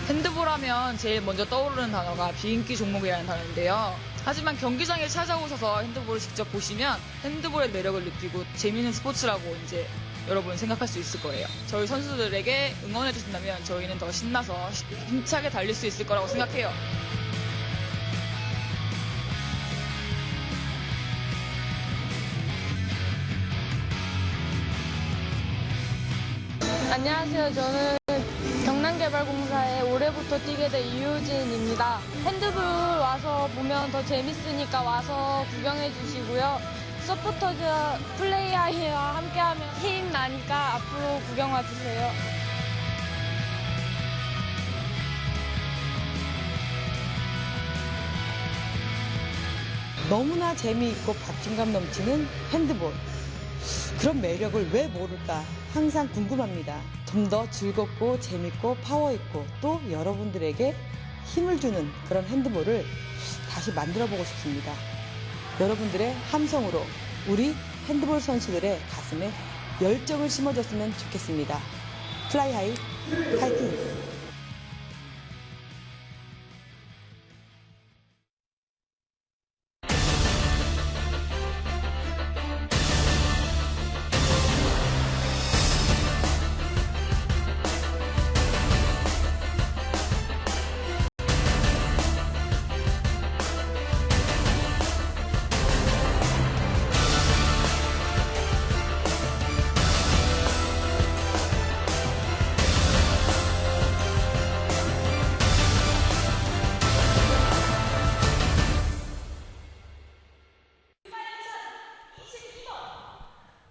핸드볼 하면 제일 먼저 떠오르는 단어가 비인기 종목이라는 단어인데요. 하지만 경기장에 찾아오셔서 핸드볼을 직접 보시면 핸드볼의 매력을 느끼고 재미있는 스포츠라고 이제 여러분 생각할 수 있을 거예요. 저희 선수들에게 응원해 주신다면 저희는 더 신나서 힘차게 달릴 수 있을 거라고 생각해요. 안녕하세요. 저는 경남개발공사에 올해부터 뛰게 된 이효진입니다. 핸드볼 와서 보면 더 재밌으니까 와서 구경해 주시고요. 서포터즈 플레이아이와 함께하면 힘 나니까 앞으로 구경 와주세요. 너무나 재미있고 박진감 넘치는 핸드볼. 그런 매력을 왜 모를까 항상 궁금합니다. 좀 더 즐겁고 재밌고 파워있고 또 여러분들에게 힘을 주는 그런 핸드볼을 다시 만들어 보고 싶습니다. 여러분들의 함성으로 우리 핸드볼 선수들의 가슴에 열정을 심어줬으면 좋겠습니다. 플라이하이 파이팅!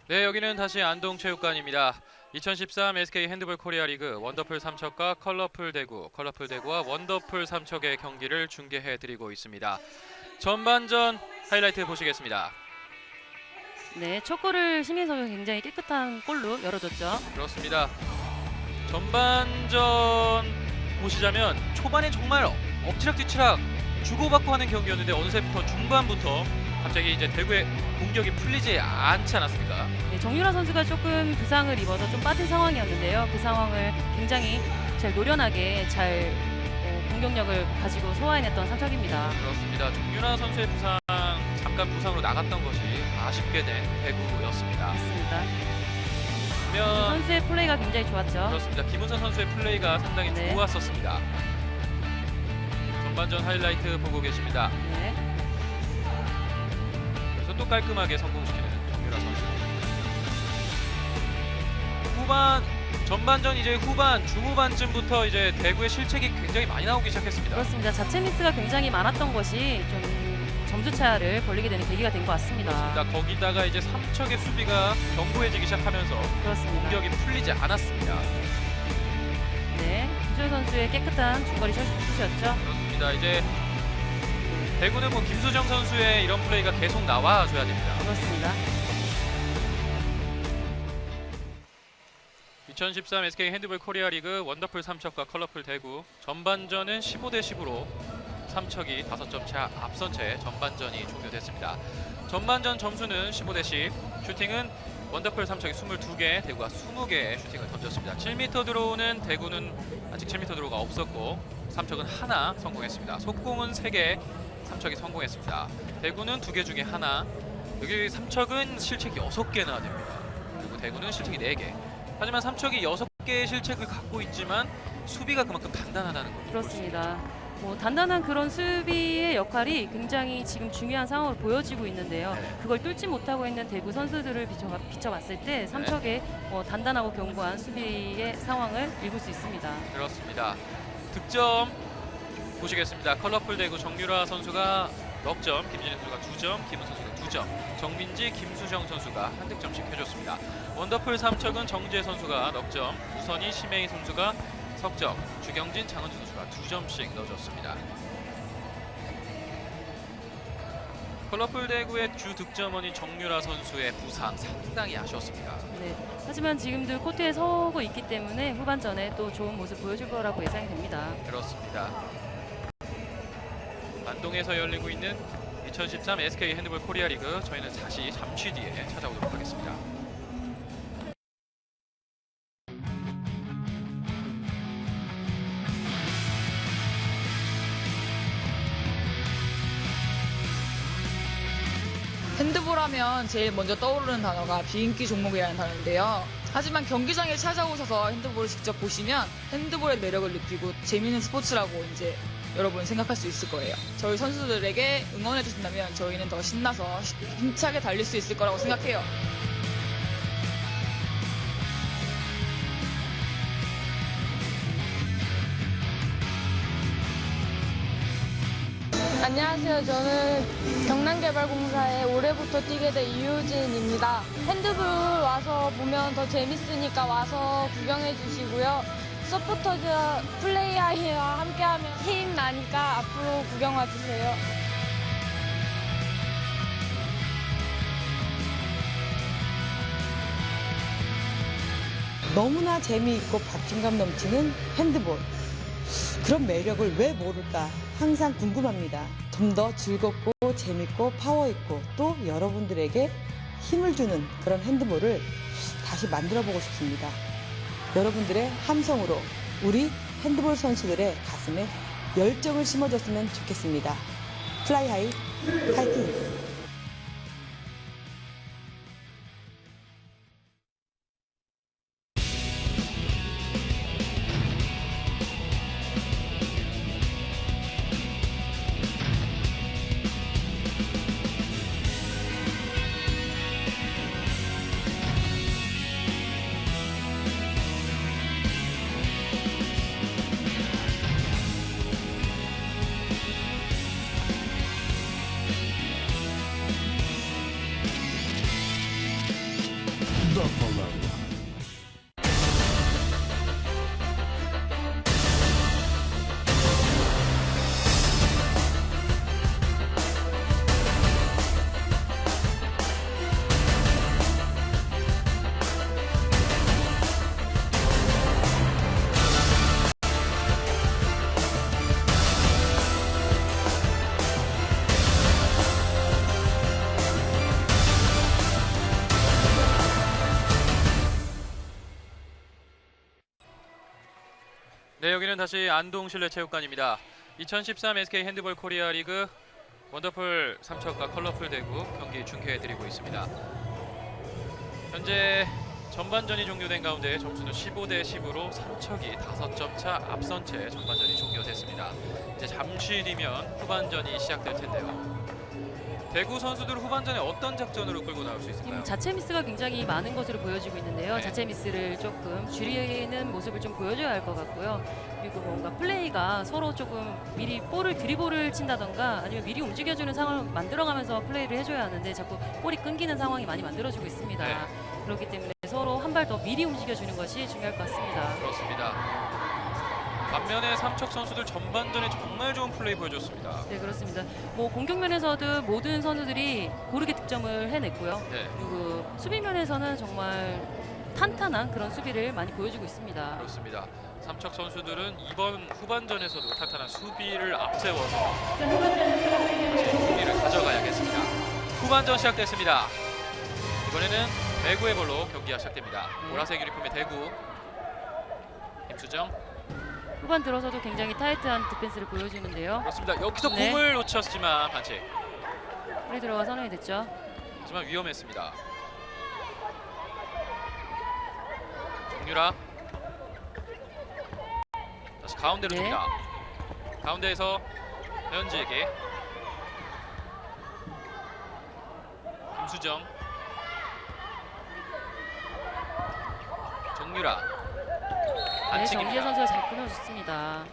네, 여기는 다시 안동체육관입니다. 2013 SK 핸드볼 코리아 리그 원더풀 삼척과 컬러풀 대구와 원더풀 삼척의 경기를 중계해드리고 있습니다. 전반전 하이라이트 보시겠습니다. 네, 첫 골을 신민 선수 굉장히 깨끗한 골로 열어줬죠. 그렇습니다. 전반전 보시자면 초반에 정말 엎치락뒤치락 주고받고 하는 경기였는데 어느새부터 중반부터 갑자기 이제 대구의 공격이 풀리지 않지 않았습니까? 네, 정유라 선수가 조금 부상을 입어서 좀 빠진 상황이었는데요. 그 상황을 굉장히 잘 노련하게 잘 공격력을 가지고 소화해냈던 삼척입니다. 그렇습니다. 정유라 선수의 부상, 잠깐 부상으로 나갔던 것이 아쉽게 된 대구였습니다. 맞습니다. 그러면 선수의 플레이가 굉장히 좋았죠. 그렇습니다. 김우선 선수의 플레이가 상당히 네. 좋았었습니다. 전반전 하이라이트 보고 계십니다. 네. 그래서 또 깔끔하게 성공시키는 정유라 선수. 후반, 전반전 이제 후반, 중후반쯤부터 이제 대구의 실책이 굉장히 많이 나오기 시작했습니다. 그렇습니다. 자체 미스가 굉장히 많았던 것이 좀 점수차를 벌리게 되는 계기가 된 것 같습니다. 그렇습니다. 거기다가 이제 삼척의 수비가 견고해지기 시작하면서 그렇습니다. 공격이 풀리지 않았습니다. 네, 김소희 선수의 깨끗한 중거리 슛이었죠. 그렇습니다. 이제 대구는 뭐 김수정 선수의 이런 플레이가 계속 나와줘야 됩니다. 그렇습니다. 2013 SK 핸드볼 코리아 리그 원더풀 삼척과 컬러풀 대구 전반전은 15대 10으로 삼척이 5점 차 앞선 채 전반전이 종료됐습니다. 전반전 점수는 15대 10, 슈팅은 원더풀 삼척이 22개, 대구가 20개의 슈팅을 던졌습니다. 7m 드로우는 대구는 아직 7m 드로우가 없었고 삼척은 하나 성공했습니다. 속공은 3개, 삼척이 성공했습니다. 대구는 2개 중에 하나, 여기 삼척은 실책이 6개나 됩니다. 그리고 대구는 실책이 4개. 하지만 삼척이 6개의 실책을 갖고 있지만 수비가 그만큼 단단하다는 겁니다. 그렇습니다. 뭐 단단한 그런 수비의 역할이 굉장히 지금 중요한 상황으로 보여지고 있는데요. 네. 그걸 뚫지 못하고 있는 대구 선수들을 비춰봤을 때 삼척의 단단하고 견고한 수비의 상황을 읽을 수 있습니다. 그렇습니다. 득점 보시겠습니다. 컬러풀 대구 정유라 선수가 넉 점, 김진희 선수가 2점, 김은 선수가 2점, 정민지, 김수정 선수가 1득점씩 해줬습니다. 원더풀 삼척은 정재 선수가 넉 점, 우선희, 심혜희 선수가 석점, 주경진, 장은주 선수가 2점씩 넣어줬습니다. 컬러풀 대구의 주 득점원인 정유라 선수의 부상 상당히 아쉬웠습니다. 네. 하지만 지금도 코트에 서고 있기 때문에 후반전에 또 좋은 모습 보여줄 거라고 예상이 됩니다. 그렇습니다. 안동에서 열리고 있는 2013 SK 핸드볼 코리아 리그, 저희는 다시 잠시 뒤에 찾아오도록 하겠습니다. 핸드볼 하면 제일 먼저 떠오르는 단어가 비인기 종목이라는 단어인데요. 하지만 경기장에 찾아오셔서 핸드볼을 직접 보시면 핸드볼의 매력을 느끼고 재미있는 스포츠라고 이제 여러분 생각할 수 있을 거예요. 저희 선수들에게 응원해 주신다면 저희는 더 신나서 힘차게 달릴 수 있을 거라고 생각해요. 안녕하세요. 저는 경남개발공사에 올해부터 뛰게 된 이효진입니다. 핸드볼 와서 보면 더 재밌으니까 와서 구경해 주시고요. 서포터즈 플레이아이와 함께하면 힘 나니까 앞으로 구경 와주세요. 너무나 재미있고 박진감 넘치는 핸드볼. 그런 매력을 왜 모를까 항상 궁금합니다. 좀 더 즐겁고 재밌고 파워있고 또 여러분들에게 힘을 주는 그런 핸드볼을 다시 만들어 보고 싶습니다. 여러분들의 함성으로 우리 핸드볼 선수들의 가슴에 열정을 심어줬으면 좋겠습니다. 플라이하이 파이팅! 네, 여기는 다시 안동 실내체육관입니다. 2013 SK 핸드볼 코리아 리그 원더풀 삼척과 컬러풀 대구 경기 중계해드리고 있습니다. 현재 전반전이 종료된 가운데 점수는 15대 10으로 삼척이 5점 차 앞선 채 전반전이 종료됐습니다. 이제 잠시 뒤면 후반전이 시작될 텐데요. 대구 선수들 후반전에 어떤 작전으로 끌고 나올 수 있을까요? 자체 미스가 굉장히 많은 것으로 보여지고 있는데요. 네. 자체 미스를 조금 줄이는 모습을 좀 보여줘야 할 것 같고요. 그리고 뭔가 플레이가 서로 조금 미리 볼을 드리볼을 친다던가 아니면 미리 움직여주는 상황을 만들어가면서 플레이를 해줘야 하는데 자꾸 볼이 끊기는 상황이 많이 만들어지고 있습니다. 네. 그렇기 때문에 서로 한 발 더 미리 움직여주는 것이 중요할 것 같습니다. 그렇습니다. 반면에 삼척 선수들 전반전에 정말 좋은 플레이 보여줬습니다. 네, 그렇습니다. 뭐 공격면에서도 모든 선수들이 고르게 득점을 해냈고요. 네, 그리고 수비면에서는 정말 탄탄한 그런 수비를 많이 보여주고 있습니다. 그렇습니다. 삼척 선수들은 이번 후반전에서도 탄탄한 수비를 앞세워서 자, 후반전 제 승리를 가져가야겠습니다. 후반전 시작됐습니다. 이번에는 대구의 볼로 경기가 시작됩니다. 보라색 유니폼의 대구 김수정. 후반 들어서도 굉장히 타이트한 디펜스를 보여주는데요. 그렇습니다. 여기서 네. 공을 놓쳤지만 반칙. 볼이 들어가 선언이 됐죠. 하지만 위험했습니다. 정유라 다시 가운데로 네. 줍니다. 가운데에서 배현지에게 김수정, 정유라 네, 정지혜 반칙입니다. 선수가 잘 끊어줬습니다.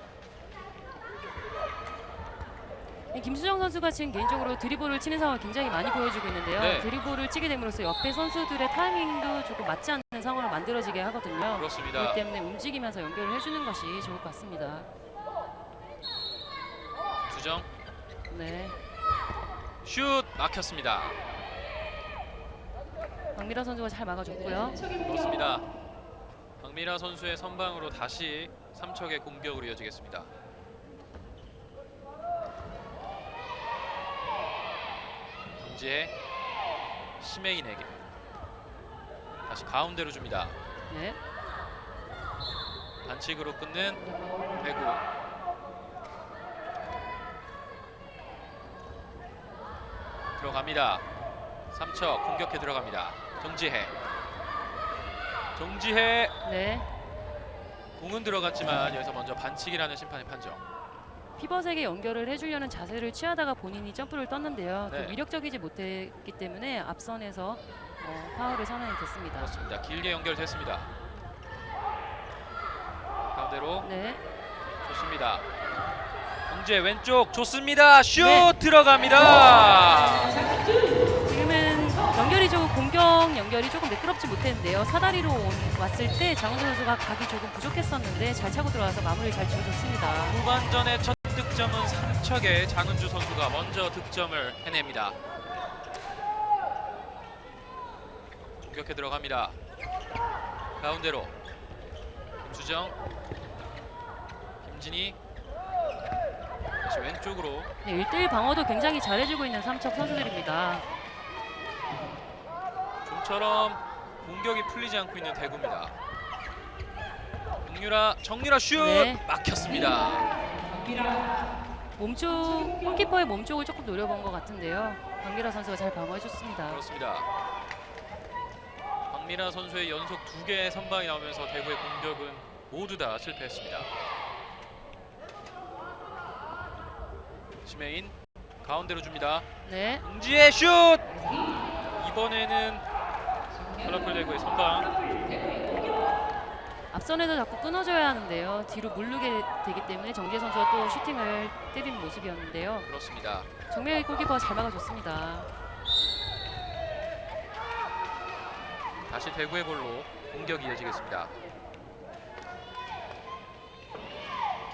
김수정 선수가 지금 개인적으로 드리블을 치는 상황을 굉장히 많이 보여주고 있는데요. 네. 드리블을 치게 됨으로써 옆에 선수들의 타이밍도 조금 맞지 않는 상황을 만들어지게 하거든요. 그렇습니다. 그렇기 때문에 움직이면서 연결을 해주는 것이 좋을 것 같습니다. 김수정 네, 슛 막혔습니다. 박미라 선수가 잘 막아줬고요. 그렇습니다. 박미라 선수의 선방으로 다시 삼척의 공격으로 이어지겠습니다. 정지혜 심혜인에게 다시 가운데로 줍니다. 네, 반칙으로 끊는 대구. 들어갑니다. 삼척 공격해 들어갑니다. 정지혜. 정지혜 네. 공은 들어갔지만 여기서 먼저 반칙이라는 심판의 판정. 피벗에게 연결을 해주려는 자세를 취하다가 본인이 점프를 떴는데요. 네. 그 위력적이지 못했기 때문에 앞선에서 파울을 선언이 됐습니다. 그렇습니다. 길게 연결됐습니다. 가운데로 네, 좋습니다. 정재 왼쪽 좋습니다. 슛 네. 들어갑니다. 지금은 연결이 조금 공격 연결이 조금 매끄럽지 못했는데요. 사다리로 왔을 때 장훈주 선수가 각이 조금 부족했었는데 잘 차고 들어와서 마무리를 잘 지어줬습니다. 후반전의 첫 득점은 삼척의 장은주 선수가 먼저 득점을 해냅니다. 공격해 들어갑니다. 가운데로 김수정, 김진희 다시 왼쪽으로. 네, 1대1 방어도 굉장히 잘해주고 있는 삼척 선수들입니다. 좀처럼 공격이 풀리지 않고 있는 대구입니다. 정유라 슛 네. 막혔습니다. 몸쪽 골키퍼의 몸쪽을 조금 노려본 것 같은데요. 박미라 선수가 잘 방어해줬습니다. 그렇습니다. 박미라 선수의 연속 2개의 선방이 나오면서 대구의 공격은 모두 다 실패했습니다. 심혜인 가운데로 줍니다. 네, 응지의 슛! 이번에는 컬러풀 대구의 선방. 앞선에서 자꾸 끊어줘야 하는데요. 뒤로 물르게 되기 때문에 정재 선수가 또 슈팅을 때리는 모습이었는데요. 그렇습니다. 정명희 골키퍼가 잘 막아줬습니다. 다시 대구의 볼로 공격이 이어지겠습니다.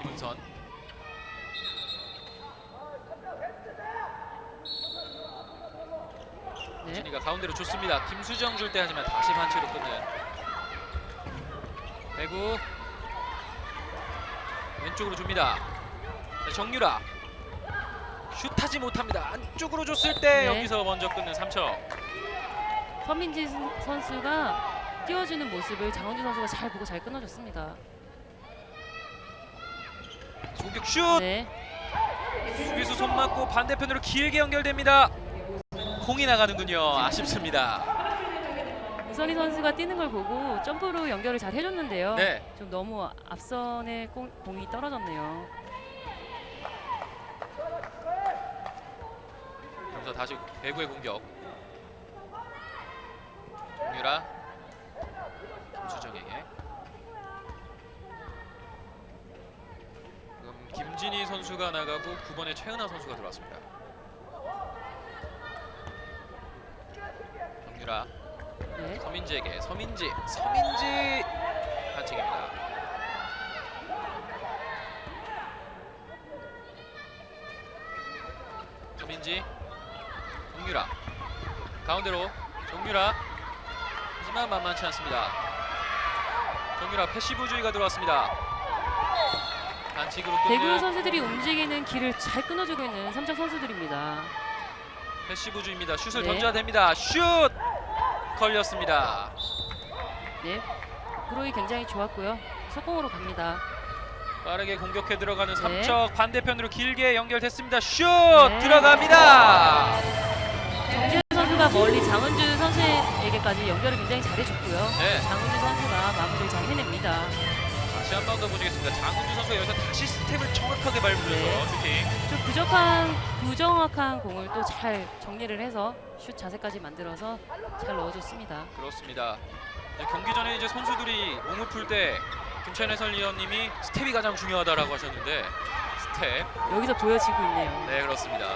김은선 네, 진이가 가운데로 줬습니다. 김수정 줄 때 하지만 다시 반칙으로 끊는 대구. 왼쪽으로 줍니다. 정유라 슛하지 못합니다. 안쪽으로 줬을 때 네. 여기서 먼저 끊는 삼척. 서민지 선수가 띄워주는 모습을 장원주 선수가 잘 보고 잘 끊어줬습니다. 공격 슛! 네, 수비수 손 맞고 반대편으로 길게 연결됩니다. 공이 나가는군요. 아쉽습니다. 우선희 선수가 뛰는 걸 보고 점프로 연결을 잘 해줬는데요. 네. 좀 너무 앞선에 공이 떨어졌네요. 그래서 다시 대구의 공격. 정유라 김수정에게. 지금 김진희 선수가 나가고 9번에 최은하 선수가 들어왔습니다. 정유라 네, 서민지에게 서민지 반칙입니다. 서민지 정유라 가운데로 정유라 하지만 만만치 않습니다. 정유라 패시브주의가 들어왔습니다. 반칙으로 대구 끊는 선수들이 움직이는 길을 잘 끊어주고 있는 삼척 선수들입니다. 패시브주의입니다. 슛을 네. 던져야 됩니다. 슛 걸렸습니다. 네, 브로이 굉장히 좋았고요. 속공으로 갑니다. 빠르게 공격해 들어가는 네. 삼척. 반대편으로 길게 연결됐습니다. 슛 네. 들어갑니다. 정재 선수가 멀리 장은주 선수에게까지 연결을 굉장히 잘해줬고요. 네. 장은주 선수가 마무리를 잘 해냅니다. 다시 한 번 더 보시겠습니다. 장훈주 선수가 여기서 다시 스텝을 정확하게 밟으면서 네. 슈팅. 좀 부정확한 공을 또 잘 정리를 해서 슛 자세까지 만들어서 잘 넣어줬습니다. 그렇습니다. 네, 경기 전에 이제 선수들이 몸을 풀 때 김찬 해설위원님이 스텝이 가장 중요하다라고 하셨는데 스텝. 여기서 보여지고 있네요. 네, 그렇습니다.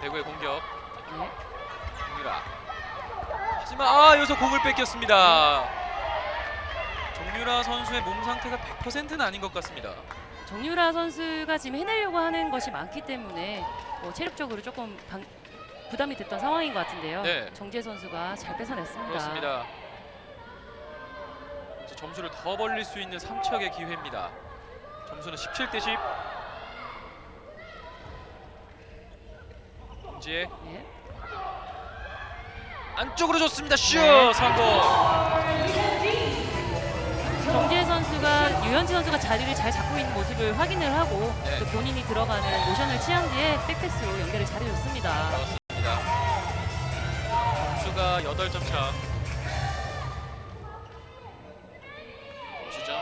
대구의 공격. 네. 정유라. 하지만 여기서 공을 뺏겼습니다. 정유라 선수의 몸 상태가 100%는 아닌 것 같습니다. 정유라 선수가 지금 해내려고 하는 것이 많기 때문에 체력적으로 조금 부담이 됐던 상황인 것 같은데요. 네. 정재 선수가 잘 뺏어냈습니다. 그렇습니다. 이제 점수를 더 벌릴 수 있는 삼척의 기회입니다. 점수는 17대10. 김지혜 네. 안쪽으로 줬습니다. 슛 네. 성공. 정재 선수가 유현지 선수가 자리를 잘 잡고 있는 모습을 확인을 하고 네. 또 본인이 들어가는 모션을 취한 뒤에 백패스로 연결을 잘해줬습니다. 그렇습니다. 점수가 8점 차. 김수정,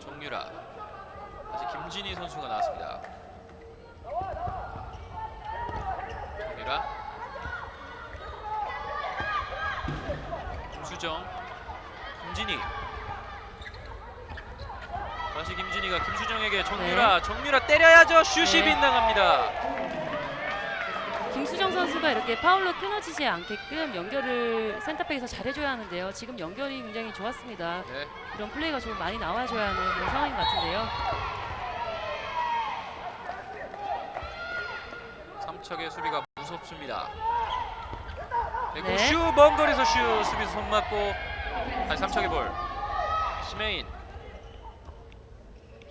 정유라, 다시 김진희 선수가 나왔습니다. 정유라, 김수정, 김진희 다시 김진희가 김수정에게 정유라 때려야죠. 슛이 네. 빗나갑니다. 김수정 선수가 이렇게 파울로 끊어지지 않게끔 연결을 센터백에서 잘해줘야 하는데요. 지금 연결이 굉장히 좋았습니다. 네. 이런 플레이가 좀 많이 나와줘야 하는 그런 상황인 것 같은데요. 삼척의 수비가 무섭습니다. 그리고 네. 슛, 먼 거리에서 슛, 수비수 손 맞고 다시 삼척의 볼. 심혜인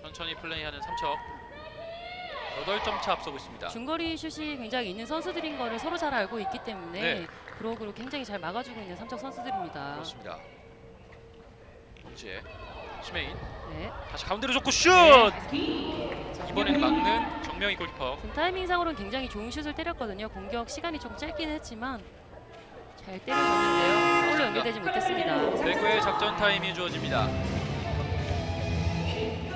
천천히 플레이하는 삼척. 8점 차 앞서고 있습니다. 중거리 슛이 굉장히 있는 선수들인 거를 서로 잘 알고 있기 때문에 네. 브로그로 굉장히 잘 막아주고 있는 삼척 선수들입니다. 그렇습니다. 정지혜, 심혜인 네. 다시 가운데로 줬고 슛! 이번에는 막는 정명희 골키퍼. 좀 타이밍상으로는 굉장히 좋은 슛을 때렸거든요. 공격 시간이 좀 짧긴 했지만 잘 때려줬는데요. 골로 연결되지 못했습니다. 대구의 작전 타임이 주어집니다.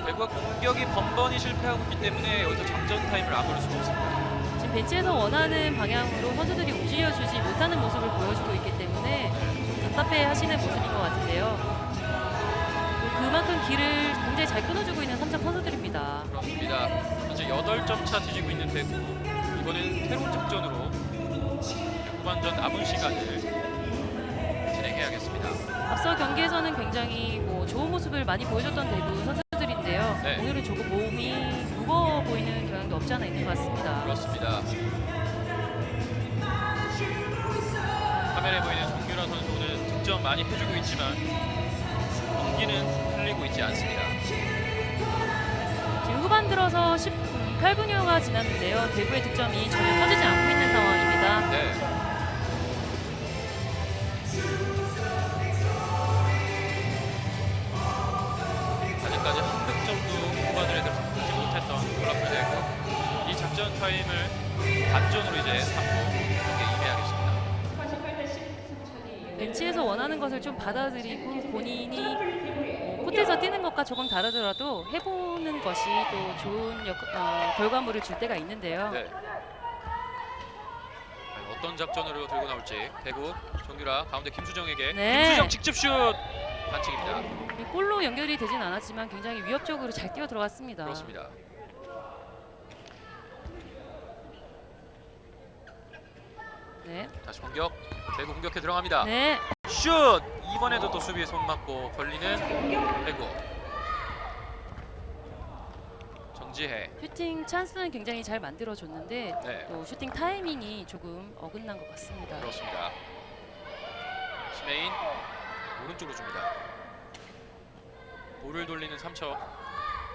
대구가 공격이 번번이 실패하고 있기 때문에 여기서 작전 타임을 아무를 수가 없습니다. 지금 벤치에서 원하는 방향으로 선수들이 움직여주지 못하는 모습을 보여주고 있기 때문에 좀 답답해 하시는 모습인 것 같은데요. 그만큼 길을 굉장히 잘 끊어주고 있는 삼척 선수들입니다. 그렇습니다. 현재 8점 차 뒤지고 있는 대구. 이번에는 새로운 작전으로 후반전 남은 시간을 진행해야겠습니다. 앞서 경기에서는 굉장히 좋은 모습을 많이 보여줬던 대구 선수들인데요. 네. 오늘은 조금 몸이 무거워 보이는 경향도 없지 않아 있는 것 같습니다. 그렇습니다. 화면에 보이는 정유라 선수 오늘 득점 많이 해주고 있지만 경기는 흘리고 있지 않습니다. 지금 후반 들어서 8분여가 지났는데요. 대구의 득점이 전혀 터지지 않고 있는 상황입니다. 네. 아직까지 한 득점도 후반전에 들어서지 못했던 콜라풀 대구. 이 작전 타임을 반전으로 이제 삼고 경기에 임해야겠습니다. 48-10 벤치에서 원하는 것을 좀 받아들이고 본인이 코트에서 뛰는 것과 조금 다르더라도 해보는 것이 또 좋은 결과물을 줄 때가 있는데요. 네. 과연 어떤 작전으로 들고 나올지. 대구 정유라 가운데 김수정에게 네. 김수정 직접 슛 반칙입니다. 이 골로 연결이 되진 않았지만 굉장히 위협적으로 잘 뛰어 들어갔습니다. 그렇습니다. 네. 다시 공격. 대구 공격해 들어갑니다. 네. 슛! 이번에도 또 수비에 손 맞고 걸리는 대구. 정지혜. 슈팅 찬스는 굉장히 잘 만들어줬는데 네. 또 슈팅 타이밍이 조금 어긋난 것 같습니다. 그렇습니다. 심혜인 오른쪽으로 줍니다. 볼을 돌리는 삼척.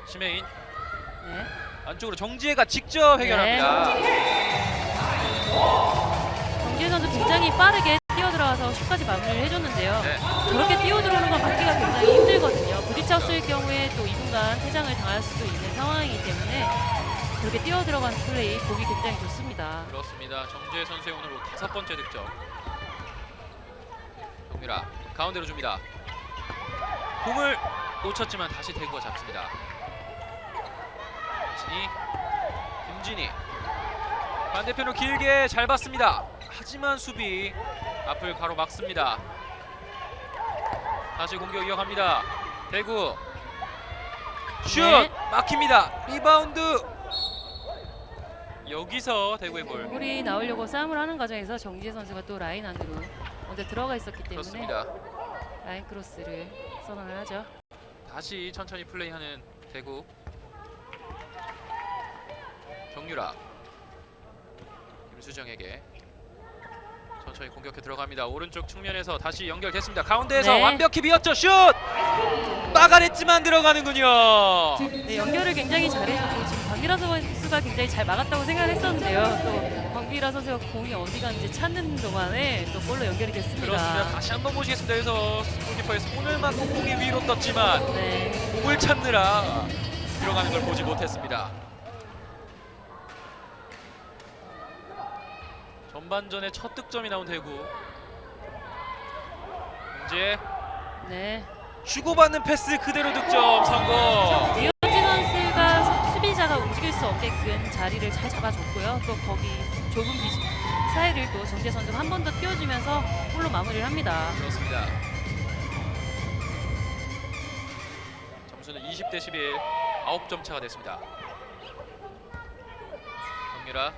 심혜인 네. 안쪽으로 정지혜가 직접 해결합니다. 정지혜 선수 굉장히 빠르게 뛰어들어가서 슛까지 마무리를 해줬는데요. 네. 저렇게 뛰어들어오는 건 막기가 굉장히 힘들거든요. 부딪혔을 경우에 또 2분간 퇴장을 당할 수도 있는 상황이기 때문에 저렇게 뛰어들어가는 플레이 보기 굉장히 좋습니다. 그렇습니다. 정지혜 선수의 오늘 5번째 득점. 정유라 가운데로 줍니다. 공을 놓쳤지만 다시 대구가 잡습니다. 김진희 반대편으로 길게 잘 봤습니다. 하지만 수비 앞을 가로막습니다. 다시 공격 이어갑니다. 대구 슛! 네. 막힙니다. 리바운드. 여기서 대구의 볼. 볼이 나오려고 싸움을 하는 과정에서 정지혜 선수가 또 라인 안으로 먼저 들어가 있었기 때문에 그렇습니다. 라인 크로스를 선언을 하죠. 다시 천천히 플레이하는 대구. 정유라 김수정에게 천천히 공격해 들어갑니다. 오른쪽 측면에서 다시 연결됐습니다. 가운데에서 네. 완벽히 비었죠. 슛! 막아냈지만 들어가는군요. 네, 연결을 굉장히 잘해주고 지금 광기라 선수가 굉장히 잘 막았다고 생각했었는데요. 또 광기라 선수가 공이 어디 갔는지 찾는 동안에 또 골로 연결이 됐습니다. 그렇습니다. 다시 한번 보시겠습니다. 여기서 골키퍼의 손을 맞고 공이 위로 떴지만 네. 공을 찾느라 들어가는 걸 보지 못했습니다. 전반전에 첫 득점이 나온 대구. 이제 네. 주고받는 패스 그대로 득점 성공. 이현진 선수가 수비자가 움직일 수 없게끔 자리를 잘 잡아줬고요. 또 거기 좁은 사이를 또 정재 선수가 한 번 더 띄워주면서 골로 마무리를 합니다. 그렇습니다. 점수는 20대 11, 9점 차가 됐습니다. 정유라.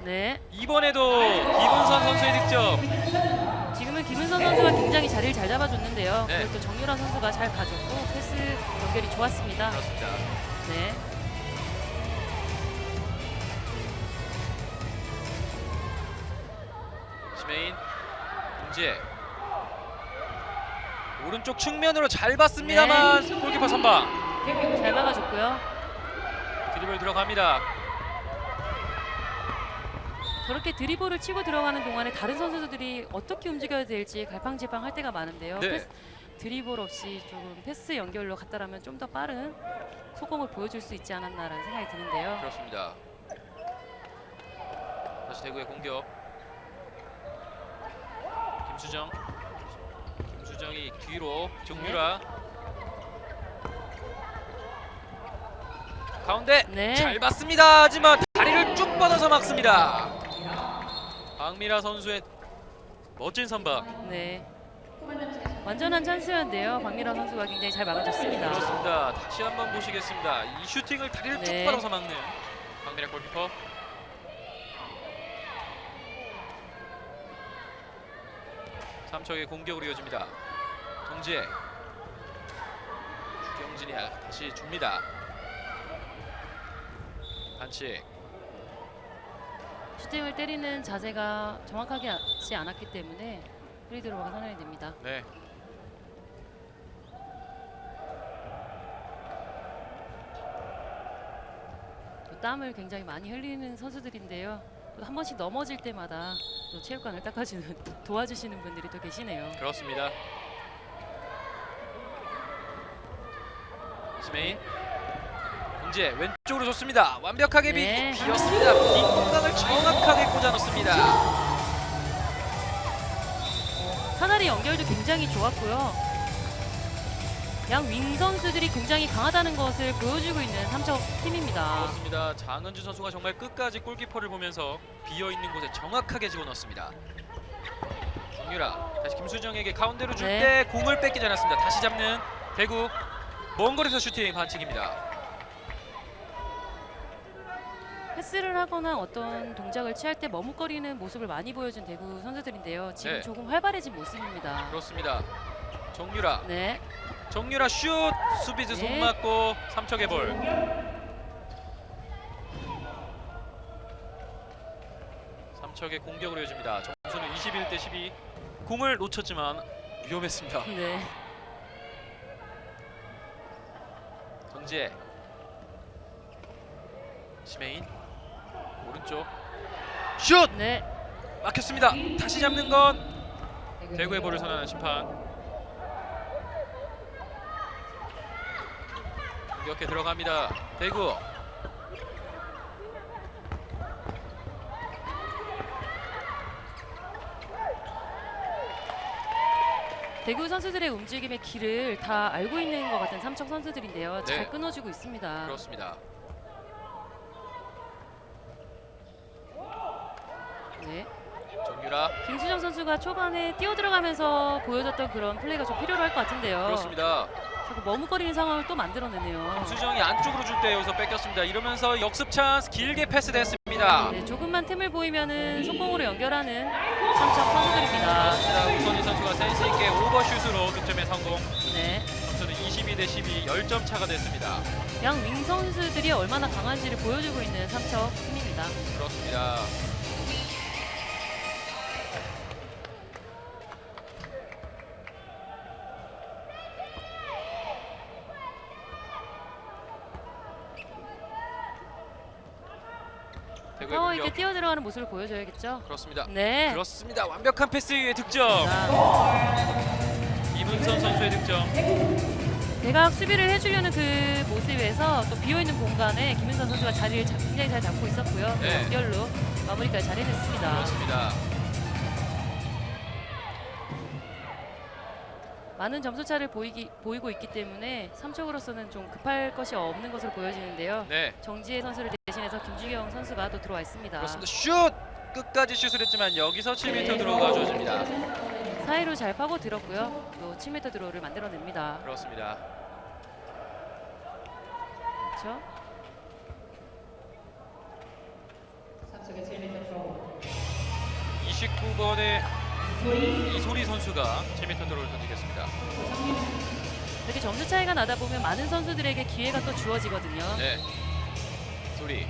네. 이번에도 김은선 선수의 득점. 지금은 김은선 선수가 굉장히 자리를 잘 잡아줬는데요. 네. 그리고 또 정유라 선수가 잘 가줬고 패스 연결이 좋았습니다. 그렇습니다. 네. 시메인, 김지혜. 오른쪽 측면으로 잘 봤습니다만 골키퍼 선방. 잘 막아줬고요. 드리블 들어갑니다. 저렇게 드리블을 치고 들어가는 동안에 다른 선수들이 어떻게 움직여야 될지 갈팡질팡할 때가 많은데요. 네. 드리블 없이 조금 패스 연결로 갔다라면 좀 더 빠른 속공을 보여줄 수 있지 않았나라는 생각이 드는데요. 그렇습니다. 다시 대구의 공격. 김수정이 뒤로 정유라. 가운데 네. 잘 봤습니다. 하지만 다리를 쭉 뻗어서 막습니다. 박미라 선수의 멋진 선방. 네. 완전한 찬스였는데요. 박미라 선수가 굉장히 잘 막아줬습니다. 그렇습니다. 다시 한번 보시겠습니다. 이 슈팅을 다리를 쭉 네. 뻗어서 막는 박미라 골키퍼. 삼척의 공격으로 이어집니다. 정지혜, 주경진이 다시 줍니다. 반칙. 슈팅을 때리는 자세가 정확하게 하지 않았기 때문에 프리드로가 선언이 됩니다. 네. 또 땀을 굉장히 많이 흘리는 선수들인데요. 또 한 번씩 넘어질 때마다 또 체육관을 닦아주는 도와주시는 분들이 또 계시네요. 그렇습니다. 시메인, 김지혜 왼쪽으로 좋습니다. 완벽하게 네. 비었습니다. 빈 공간을 정확하게 꽂아 넣습니다. 사다리 연결도 굉장히 좋았고요. 양 윙 선수들이 굉장히 강하다는 것을 보여주고 있는 삼척 팀입니다. 그렇습니다. 장은주 선수가 정말 끝까지 골키퍼를 보면서 비어있는 곳에 정확하게 집어넣습니다. 정유라, 다시 김수정에게 가운데로 줄 때 네. 공을 뺏기지 않았습니다. 다시 잡는 대구, 먼 거리에서 슈팅 반칙입니다. 패스를 하거나 어떤 동작을 취할 때 머뭇거리는 모습을 많이 보여준 대구 선수들인데요. 지금 네. 조금 활발해진 모습입니다. 그렇습니다. 정유라, 네. 정유라 슛! 수비수 손 네. 맞고 삼척의 볼. 삼척의 공격으로 이어집니다. 점수는 21대 12. 공을 놓쳤지만 위험했습니다. 네. 정지혜, 시메인, 오른쪽 슛! 네. 막혔습니다. 다시 잡는 건 대구의 볼을 선언하는 심판. 공격해 들어갑니다. 대구. 대구 선수들의 움직임의 길을 다 알고 있는 것 같은 삼척 선수들인데요. 네. 잘 끊어주고 있습니다. 그렇습니다. 네. 정유라. 김수정 선수가 초반에 뛰어 들어가면서 보여줬던 그런 플레이가 좀 필요로 할 것 같은데요. 그렇습니다. 자꾸 머뭇거리는 상황을 또 만들어내네요. 수정이 안쪽으로 줄 때 여기서 뺏겼습니다. 이러면서 역습 찬스 길게 패스됐습니다. 네, 조금만 틈을 보이면은 속공으로 연결하는 삼척 선수들입니다. 그렇습니다. 우선희 선수가 센스 있게 오버슛으로 득점에 성공. 네. 점수는 22대 12, 10점 차가 됐습니다. 양 윙 선수들이 얼마나 강한지를 보여주고 있는 삼척 팀입니다. 그렇습니다. 대구의 파워 있게 공격. 뛰어 들어가는 모습을 보여줘야겠죠. 그렇습니다. 네. 그렇습니다. 완벽한 패스 위에 득점. 자, 이문선 선수의 득점. 대각 수비를 해주려는 그 모습에서 또 비어있는 공간에 김윤선 선수가 자리를 굉장히 잘 잡고 있었고요. 네. 연결로 마무리까지 잘 해냈습니다. 그렇습니다. 많은 점수차를 보이고 있기 때문에 삼척으로서는 좀 급할 것이 없는 것으로 보여지는데요. 네. 정지혜 선수를 대신해서 김주경 선수가 또 들어와 있습니다. 그렇습니다. 슛! 끝까지 슛을 했지만 여기서 7m 들어가 주어집니다. 사이로 잘 파고 들었고요. 또 7m 드로우를 만들어냅니다. 그렇습니다. 그렇죠. 3척의 7m 프로 29번의 이소리 선수가 7m 드로우를 던지겠습니다. 이렇게 점수 차이가 나다 보면 많은 선수들에게 기회가 또 주어지거든요. 네. 소리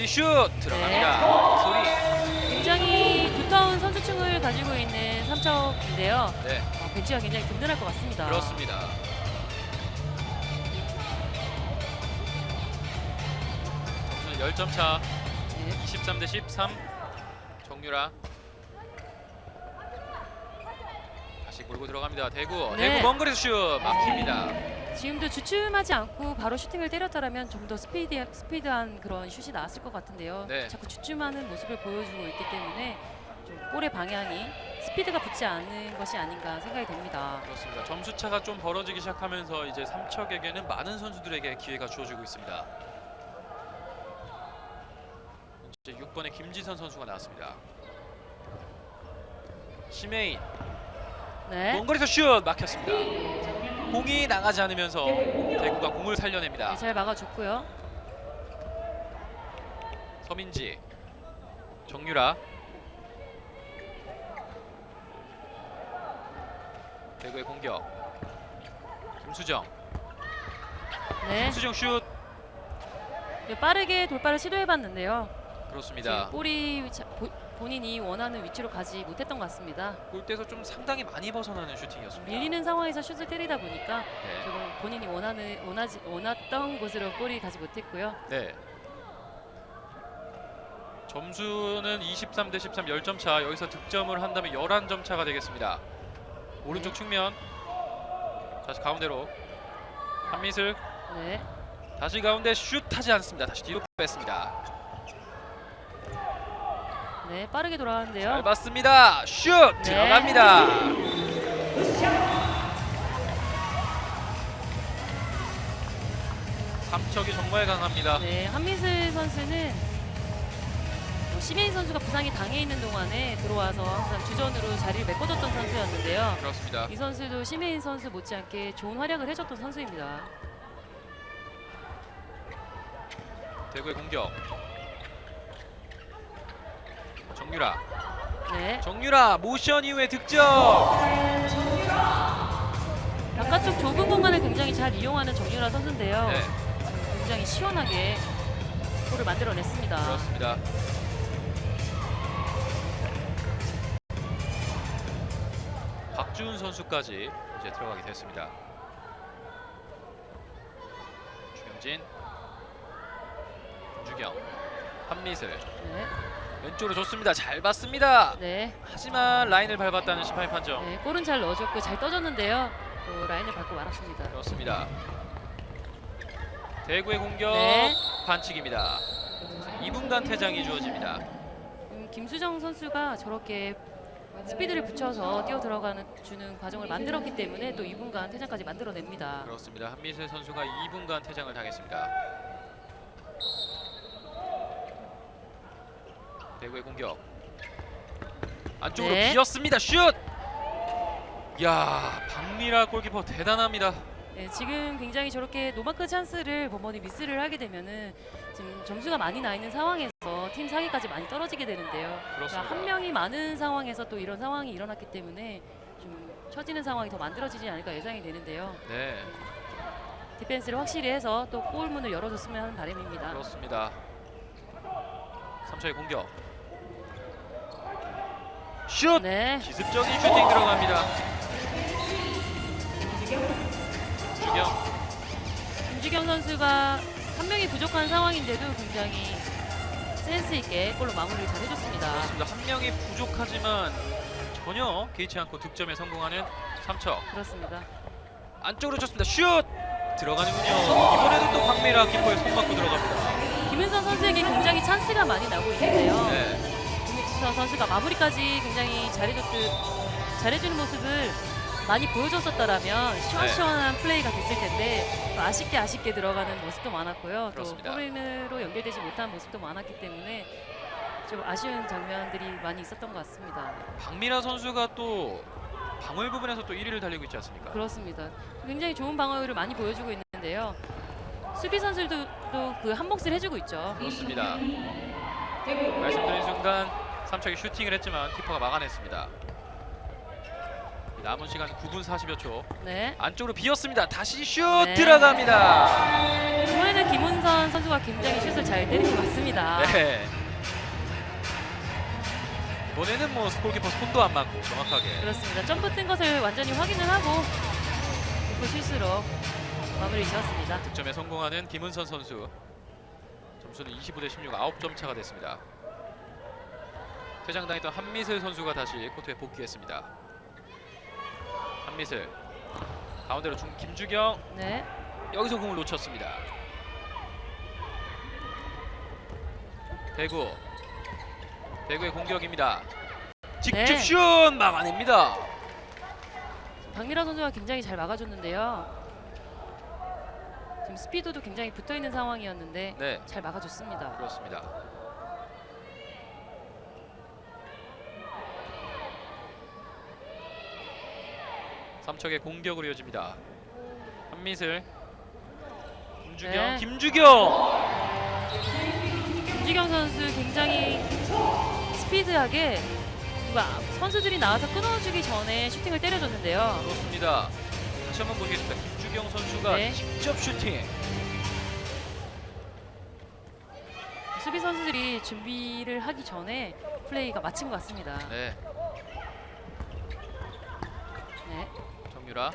슛 들어갑니다. 소리. 굉장히 두터운 선수층을 가지고 있는 삼척인데요. 네, 벤치가 굉장히 든든할 것 같습니다. 그렇습니다. 점수는 10점 차. 네. 23대 13. 정유라. 다시 몰고 들어갑니다. 대구. 네. 대구 먼 거리에서 슛 막힙니다. 지금도 주춤하지 않고 바로 슈팅을 때렸더라면 좀 더 스피드한 그런 슛이 나왔을 것 같은데요. 네. 자꾸 주춤하는 모습을 보여주고 있기 때문에 좀 볼의 방향이 스피드가 붙지 않는 것이 아닌가 생각이 됩니다. 그렇습니다. 점수 차가 좀 벌어지기 시작하면서 이제 삼척에게는 많은 선수들에게 기회가 주어지고 있습니다. 이제 6번의 김지선 선수가 나왔습니다. 심혜인. 네. 먼 거리에서 슛 막혔습니다. 공이 나가지 않으면서 대구가 공을 살려냅니다. 네, 잘 막아줬고요. 서민지, 정유라, 대구의 공격. 김수정, 네. 김수정 슛. 빠르게 돌파를 시도해봤는데요. 그렇습니다. 지금 볼이 본인이 원하는 위치로 가지 못했던 것 같습니다. 골대에서 좀 상당히 많이 벗어나는 슈팅이었습니다. 밀리는 상황에서 슛을 때리다 보니까 네. 조금 본인이 원했던 곳으로 볼이 가지 못했고요. 네. 점수는 23대 13 10점 차. 여기서 득점을 한다면 11점 차가 되겠습니다. 오른쪽 측면. 다시 가운데로. 한미슬. 네. 다시 가운데 슛 하지 않습니다. 다시 뒤로 뺐습니다. 네, 빠르게 돌아가는데요. 잘 봤습니다. 슛 들어갑니다. 삼척이 정말 강합니다. 네, 한미슬 선수는 심혜인 선수가 부상이 당해 있는 동안에 들어와서 항상 주전으로 자리를 메꿔줬던 선수였는데요. 그렇습니다. 이 선수도 심혜인 선수 못지않게 좋은 활약을 해줬던 선수입니다. 대구의 공격. 정유라. 네, 정유라 모션 이후에 득점. 바깥쪽 좁은 공간을 굉장히 잘 이용하는 정유라 선수인데요. 네, 굉장히 시원하게 골을 만들어냈습니다. 그렇습니다. 박주은 선수까지 이제 들어가게 됐습니다. 주경진, 주경, 한미슬 네, 왼쪽으로 좋습니다. 잘 봤습니다. 네, 하지만 라인을 밟았다는 심판의 판정. 네, 골은 잘 넣어줬고 잘 떠줬는데요. 또 라인을 밟고 말았습니다. 그렇습니다. 대구의 공격 네. 반칙입니다. 2분간 퇴장이 주어집니다. 김수정 선수가 저렇게 스피드를 붙여서 뛰어 들어가는 주는 과정을 만들었기 때문에 또 2분간 퇴장까지 만들어냅니다. 그렇습니다. 한미슬 선수가 2분간 퇴장을 당했습니다. 대구의 공격. 안쪽으로 네. 비었습니다. 슛! 야, 박미라 골키퍼 대단합니다. 네, 지금 굉장히 저렇게 노마크 찬스를 번번이 미스를 하게 되면은 지금 점수가 많이 나 있는 상황에서 팀 사기까지 많이 떨어지게 되는데요. 그렇습니다. 한 명이 많은 상황에서 또 이런 상황이 일어났기 때문에 좀 처지는 상황이 더 만들어지지 않을까 예상이 되는데요. 네, 디펜스를 확실히 해서 또 골문을 열어줬으면 하는 바람입니다. 그렇습니다. 3차의 공격. 슛! 네, 기습적인 슈팅 들어갑니다. 주경. 김주경 선수가 한 명이 부족한 상황인데도 굉장히 센스 있게 골로 마무리를 잘 해줬습니다. 그렇습니다. 한 명이 부족하지만 전혀 개의치 않고 득점에 성공하는 삼척. 그렇습니다. 안쪽으로 쳤습니다. 슛! 들어가는군요. 이번에도 또 박미라 키퍼에 손 맞고 들어갑니다. 김은선 선수에게 굉장히 찬스가 많이 나고 있는데요. 네, 김은선 선수가 마무리까지 굉장히 잘해주는 모습을 많이 보여줬었더라면 시원시원한 플레이가 됐을 텐데 또 아쉽게 들어가는 모습도 많았고요. 그렇습니다. 또 골문으로 연결되지 못한 모습도 많았기 때문에 좀 아쉬운 장면들이 많이 있었던 것 같습니다. 박미라 선수가 또 방울 부분에서 또 1위를 달리고 있지 않습니까? 그렇습니다. 굉장히 좋은 방어율을 많이 보여주고 있는데요. 수비 선수들도 그 한 몫을 해주고 있죠. 그렇습니다. 말씀드린 순간 삼척이 슈팅을 했지만 키퍼가 막아냈습니다. 남은 시간 9분 40여 초. 네. 안쪽으로 비었습니다. 다시 슛 네. 들어갑니다. 이번에는 김훈선 선수가 굉장히 슛을 잘 때린 것 같습니다. 네. 이번에는 뭐 골키퍼 손도 안 맞고 정확하게. 그렇습니다. 점프 뜬 것을 완전히 확인을 하고 그 실수로 마무리 지었습니다. 득점에 성공하는 김은선 선수. 점수는 25대 16, 9점 차가 됐습니다. 퇴장당했던 한미슬 선수가 다시 코트에 복귀했습니다. 한미슬 가운데로 김주경. 네. 여기서 공을 놓쳤습니다. 대구의 공격입니다. 직접 네. 슛 막아냅니다. 박미라 선수가 굉장히 잘 막아줬는데요. 지금 스피드도 굉장히 붙어있는 상황이었는데 네, 잘 막아줬습니다. 그렇습니다. 삼척의 공격으로 이어집니다. 한미슬, 김주경, 네. 김주경 선수 굉장히 스피드하게 누가 선수들이 나와서 끊어주기 전에 슈팅을 때려줬는데요. 그렇습니다. 다시 한번 보시겠습니다. 김주경 선수가 네. 직접 슈팅. 수비 선수들이 준비를 하기 전에 플레이가 마친 것 같습니다. 네, 네. 정유라.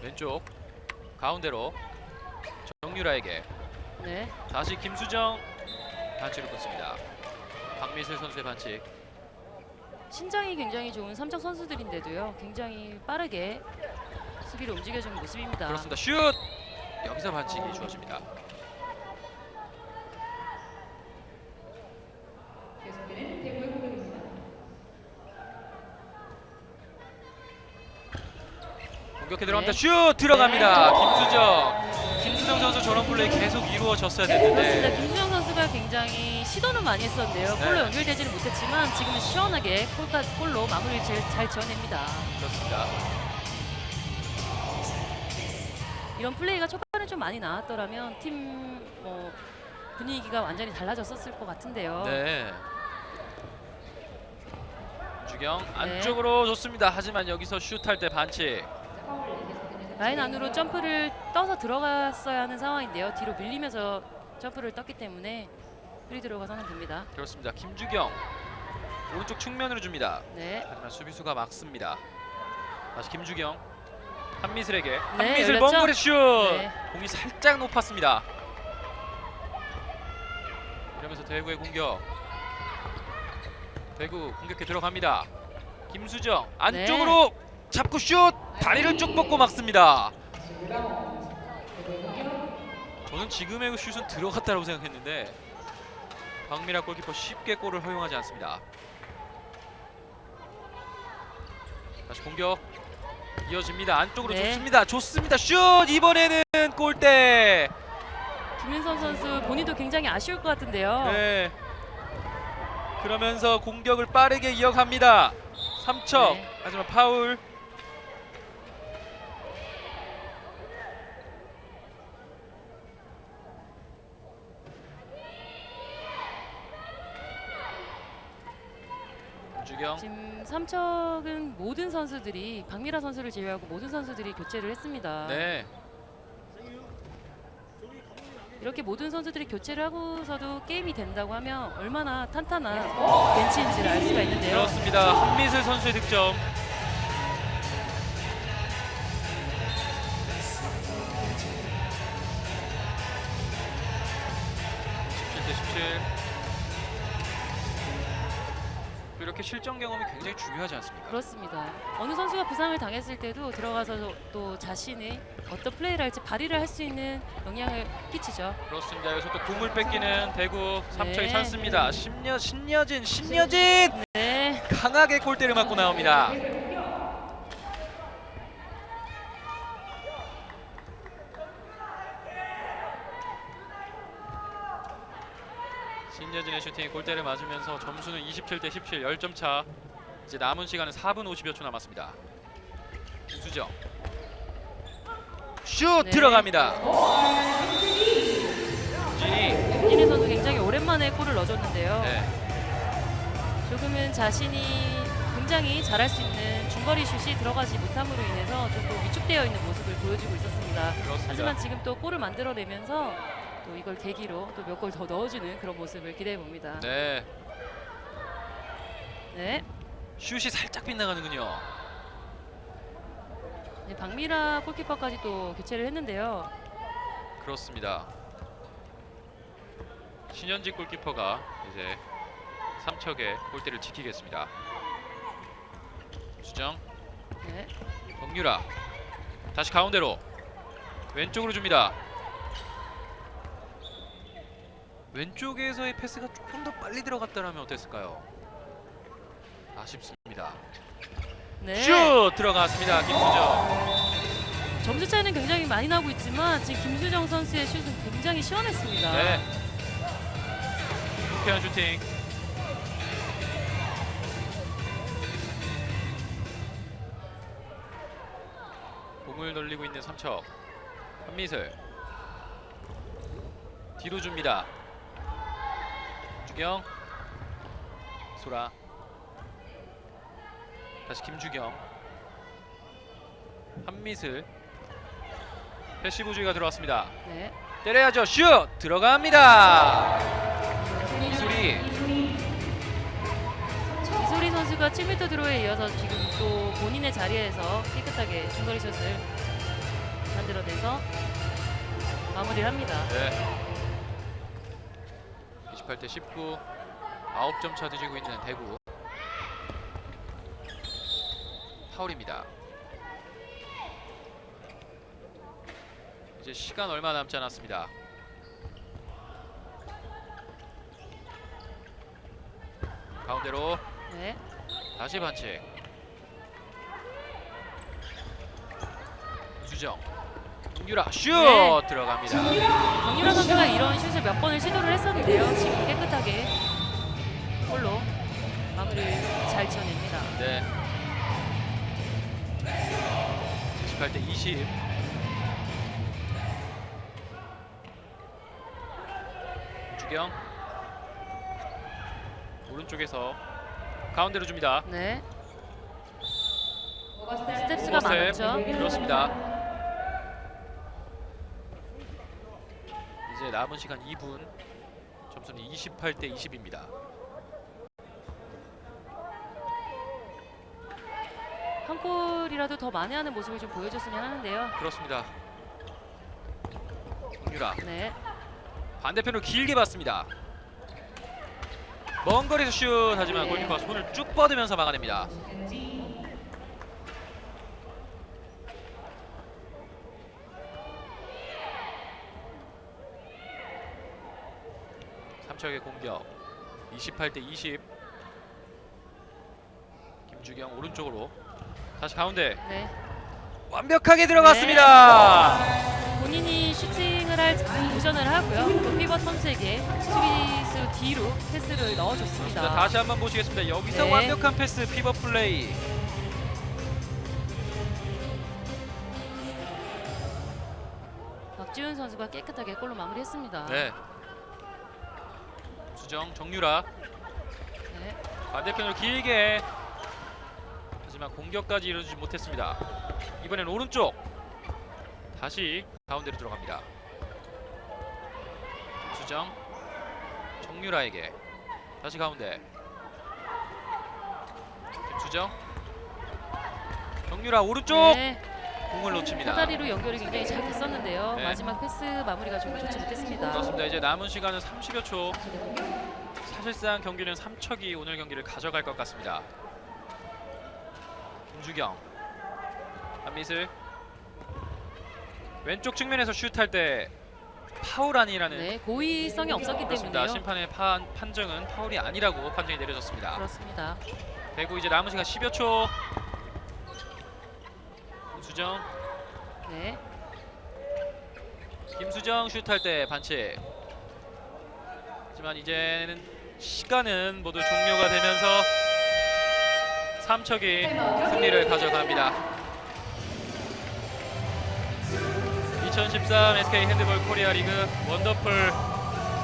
왼쪽 가운데로 정유라에게 네. 다시 김수정. 반칙을 끊습니다. 박미슬 선수의 반칙. 신장이 굉장히 좋은 삼척 선수들인데도요. 굉장히 빠르게 수비를 움직여주는 모습입니다. 그렇습니다. 슛! 여기서 반칙이 주어집니다. 계속되는 대구의 공격입니다. 공격해 들어갑니다. 네. 슛! 들어갑니다. 김수정 선수 저런 플레이 계속 이루어졌어야 그렇습니다. 됐는데. 김수정 선수가 굉장히 시도는 많이 했었는데요. 네. 골로 연결되지는 못했지만 지금은 시원하게 골로 마무리를 잘 지어냅니다. 그렇습니다. 이런 플레이가 초반에 좀 많이 나왔더라면 팀 뭐 분위기가 완전히 달라졌었을 것 같은데요. 네. 김주경 네. 안쪽으로 좋습니다. 하지만 여기서 슛할 때 반칙. 라인 안으로 점프를 떠서 들어갔어야 하는 상황인데요. 뒤로 밀리면서 점프를 떴기 때문에 프리 들어가서는 됩니다. 그렇습니다. 김주경 오른쪽 측면으로 줍니다. 네. 하지만 수비수가 막습니다. 다시 김주경 한미슬에게. 네, 한미슬 열렸죠? 먼 거리 슛. 네. 공이 살짝 높았습니다. 이러면서 대구의 공격. 대구 공격해 들어갑니다. 김수정 안쪽으로 잡고 슛. 다리를 쭉 뻗고 막습니다. 저는 지금의 슛은 들어갔다고 생각했는데 박미라 골키퍼 쉽게 골을 허용하지 않습니다. 다시 공격 이어집니다. 안쪽으로 네. 좋습니다. 슛! 이번에는 골대. 김윤선 선수 본인도 굉장히 아쉬울 것 같은데요. 네. 그러면서 공격을 빠르게 이어갑니다. 삼척. 네. 하지만 파울. 김주경. 지금 삼척은 모든 선수들이 박미라 선수를 제외하고 모든 선수들이 교체를 했습니다. 네. 이렇게 모든 선수들이 교체를 하고서도 게임이 된다고 하면 얼마나 탄탄한 벤치인지를 알 수가 있는데요. 그렇습니다. 한미슬 선수의 득점. 이렇게 실전 경험이 굉장히 중요하지 않습니까? 그렇습니다. 어느 선수가 부상을 당했을 때도 들어가서 또 자신이 어떤 플레이를 할지 발휘를 할 수 있는 영향을 끼치죠. 그렇습니다. 여기서 또 공을 뺏기는 대구 삼척이 네. 찬스입니다. 신여진 네. 강하게 골대를 맞고 나옵니다. 신여진의 슈팅이 골대를 맞으면서 점수는 27대 17, 10점 차. 이제 남은 시간은 4분 50여 초 남았습니다. 김수정 슛 네. 들어갑니다. 진이 윤진희 선수 굉장히 오랜만에 골을 넣어줬는데요. 네. 조금은 자신이 굉장히 잘할 수 있는 중거리 슛이 들어가지 못함으로 인해서 조금 위축되어 있는 모습을 보여주고 있었습니다. 그렇습니다. 하지만 지금 또 골을 만들어내면서 또 이걸 계기로 또 몇 골 더 넣어주는 그런 모습을 기대해 봅니다. 네. 네. 슛이 살짝 빗나가는군요. 네, 박미라 골키퍼까지 또 교체를 했는데요. 그렇습니다. 신현직 골키퍼가 이제 삼척의 골대를 지키겠습니다. 수정, 네. 정유라 다시 가운데로 왼쪽으로 줍니다. 왼쪽에서의 패스가 조금 더 빨리 들어갔다면 어땠을까요? 아쉽습니다. 네. 슛 들어갔습니다. 김수정. 점수 차이는 굉장히 많이 나고 있지만 지금 김수정 선수의 슛은 굉장히 시원했습니다. 네. 유쾌한 슈팅. 공을 돌리고 있는 삼척. 한미슬. 뒤로 줍니다. 주경. 소라. 다시 김주경. 한미슬. 패시브주의가 들어왔습니다. 네. 때려야죠. 슛! 들어갑니다. 이소리. 이소리 선수가 7m 드로우에 이어서 지금 또 본인의 자리에서 깨끗하게 중거리 슛을 만들어내서 마무리를 합니다. 네. 28대 19. 9점 차 뒤지고 있는 대구. 파울입니다. 이제 시간 얼마 남지 않았습니다. 가운데로 네. 다시 반칙. 수정. 동유라 슛 네. 들어갑니다. 정유라 선수가 이런 슛을 몇 번을 시도를 했었는데요. 지금 깨끗하게 골로 마무리를 잘 지어냅니다. 네. 28대 20. 주경 오른쪽에서 가운데로 줍니다. 네. 스텝스가 오버스텝. 많았죠. 그렇습니다. 이제 남은 시간 2분. 점수는 28대 20입니다. 한 골이라도 더 만회하는 모습을 좀 보여줬으면 하는데요. 그렇습니다. 정유라 네. 반대편으로 길게 봤습니다. 먼 거리에서 슛 하지만 네. 골키퍼가 손을 쭉 뻗으면서 막아냅니다. 삼척의 공격 28대 20. 김주경 오른쪽으로 다시 가운데 네. 완벽하게 들어갔습니다. 본인이 슈팅을 할 도전을 하고요. 또 피벗 선수에게 수비수 뒤로 패스를 넣어줬습니다. 자, 다시 한번 보시겠습니다. 여기서 네. 완벽한 패스 피벗 플레이. 박지훈 선수가 깨끗하게 골로 마무리했습니다. 네. 수정 정유라 네. 반대편으로 길게 하지만 공격까지 이루어지지 못했습니다. 이번엔 오른쪽 다시 가운데로 들어갑니다. 수정 정유라에게 다시 가운데 김수정 정유라 오른쪽 네. 공을 놓칩니다. 사다리로 연결이 굉장히 잘 됐었는데요. 네. 마지막 패스 마무리가 좀 좋지 못했습니다. 그렇습니다. 이제 남은 시간은 30여 초. 사실상 경기는 삼척이 오늘 경기를 가져갈 것 같습니다. 김주경 한미슬 왼쪽 측면에서 슛할 때 파울 아니라는 네, 고의성이 없었기 그렇습니다. 때문에요. 심판의 판정은 파울이 아니라고 판정이 내려졌습니다. 그렇습니다. 대구 이제 남은 시간 10여 초. 김수정 네. 김수정 슛할 때 반칙. 하지만 이제는 시간은 모두 종료가 되면서 삼척이 승리를 가져갑니다. 2013 SK 핸드볼 코리아 리그 원더풀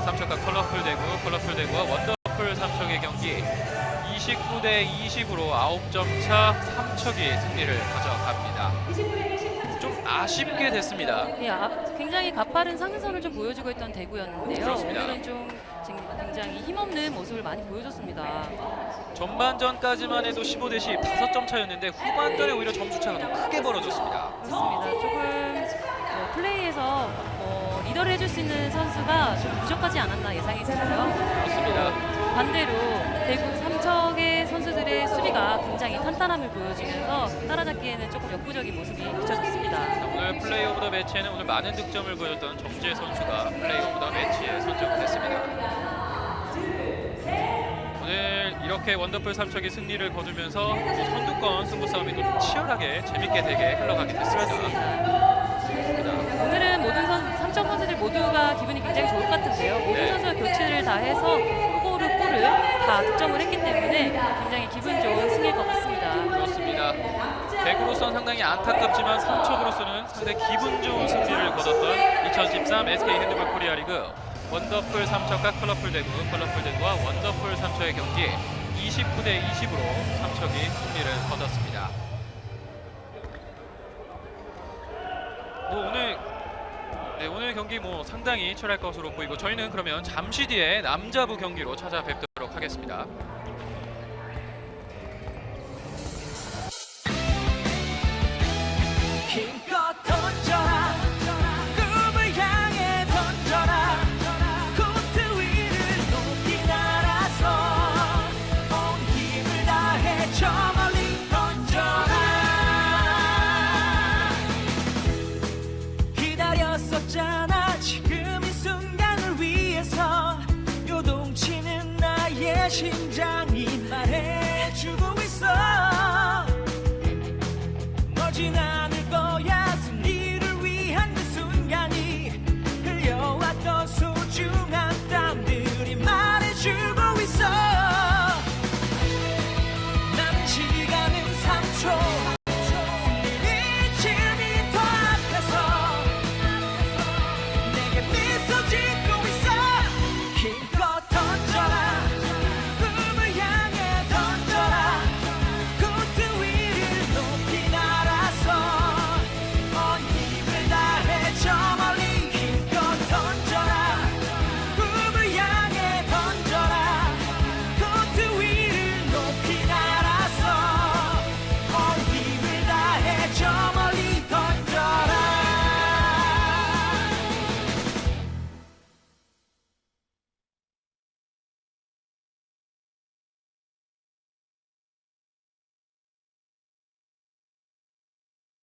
삼척과 컬러풀 대구와 원더풀 삼척의 경기 29대 20으로 9점 차 삼척이 승리를 가져갑니다. 좀 아쉽게 됐습니다. 예, 굉장히 가파른 상승선을 좀 보여주고 있던 대구였는데요. 그렇습니다. 오늘은 좀 굉장히 힘없는 모습을 많이 보여줬습니다. 전반전까지만 해도 15대 10, 5점 차였는데 후반전에 오히려 점수차가 더 크게 벌어졌습니다. 그렇습니다. 조금 플레이에서 리더를 해줄 수 있는 선수가 좀 부족하지 않았나 예상이 되고요. 그렇습니다. 반대로 대구 삼척의 선수들의 수비가 굉장히 탄탄함을 보여주면서 따라잡기에는 조금 역부족인 모습이 비춰졌습니다. 오늘 플레이 오브 더 매치에는 오늘 많은 득점을 보였던 정재 선수가 플레이 오브 더 매치에 선정됐습니다. 오늘 이렇게 원더풀 삼척이 승리를 거두면서 선두권 승부 싸움이 또 치열하게 재밌게 되게 흘러가게 됐습니다. 오늘은 모든 삼척 선수들 모두가 기분이 굉장히 좋을 것 같은데요. 모든 선수가 교체를 다 해서 골을 다 득점을 했기 때문에 굉장히 기분 좋은 승리일 것 같습니다. 그렇습니다. 대구로서는 상당히 안타깝지만 삼척으로서는 상당히 기분 좋은 승리를 거뒀던 2013 SK 핸드볼 코리아 리그 원더풀 삼척과 컬러풀 대구와 원더풀 삼척의 경기 29대 20으로 삼척이 승리를 거뒀습니다. 오늘 경기 상당히 치열할 것으로 보이고 저희는 그러면 잠시 뒤에 남자부 경기로 찾아뵙도록 하겠습니다.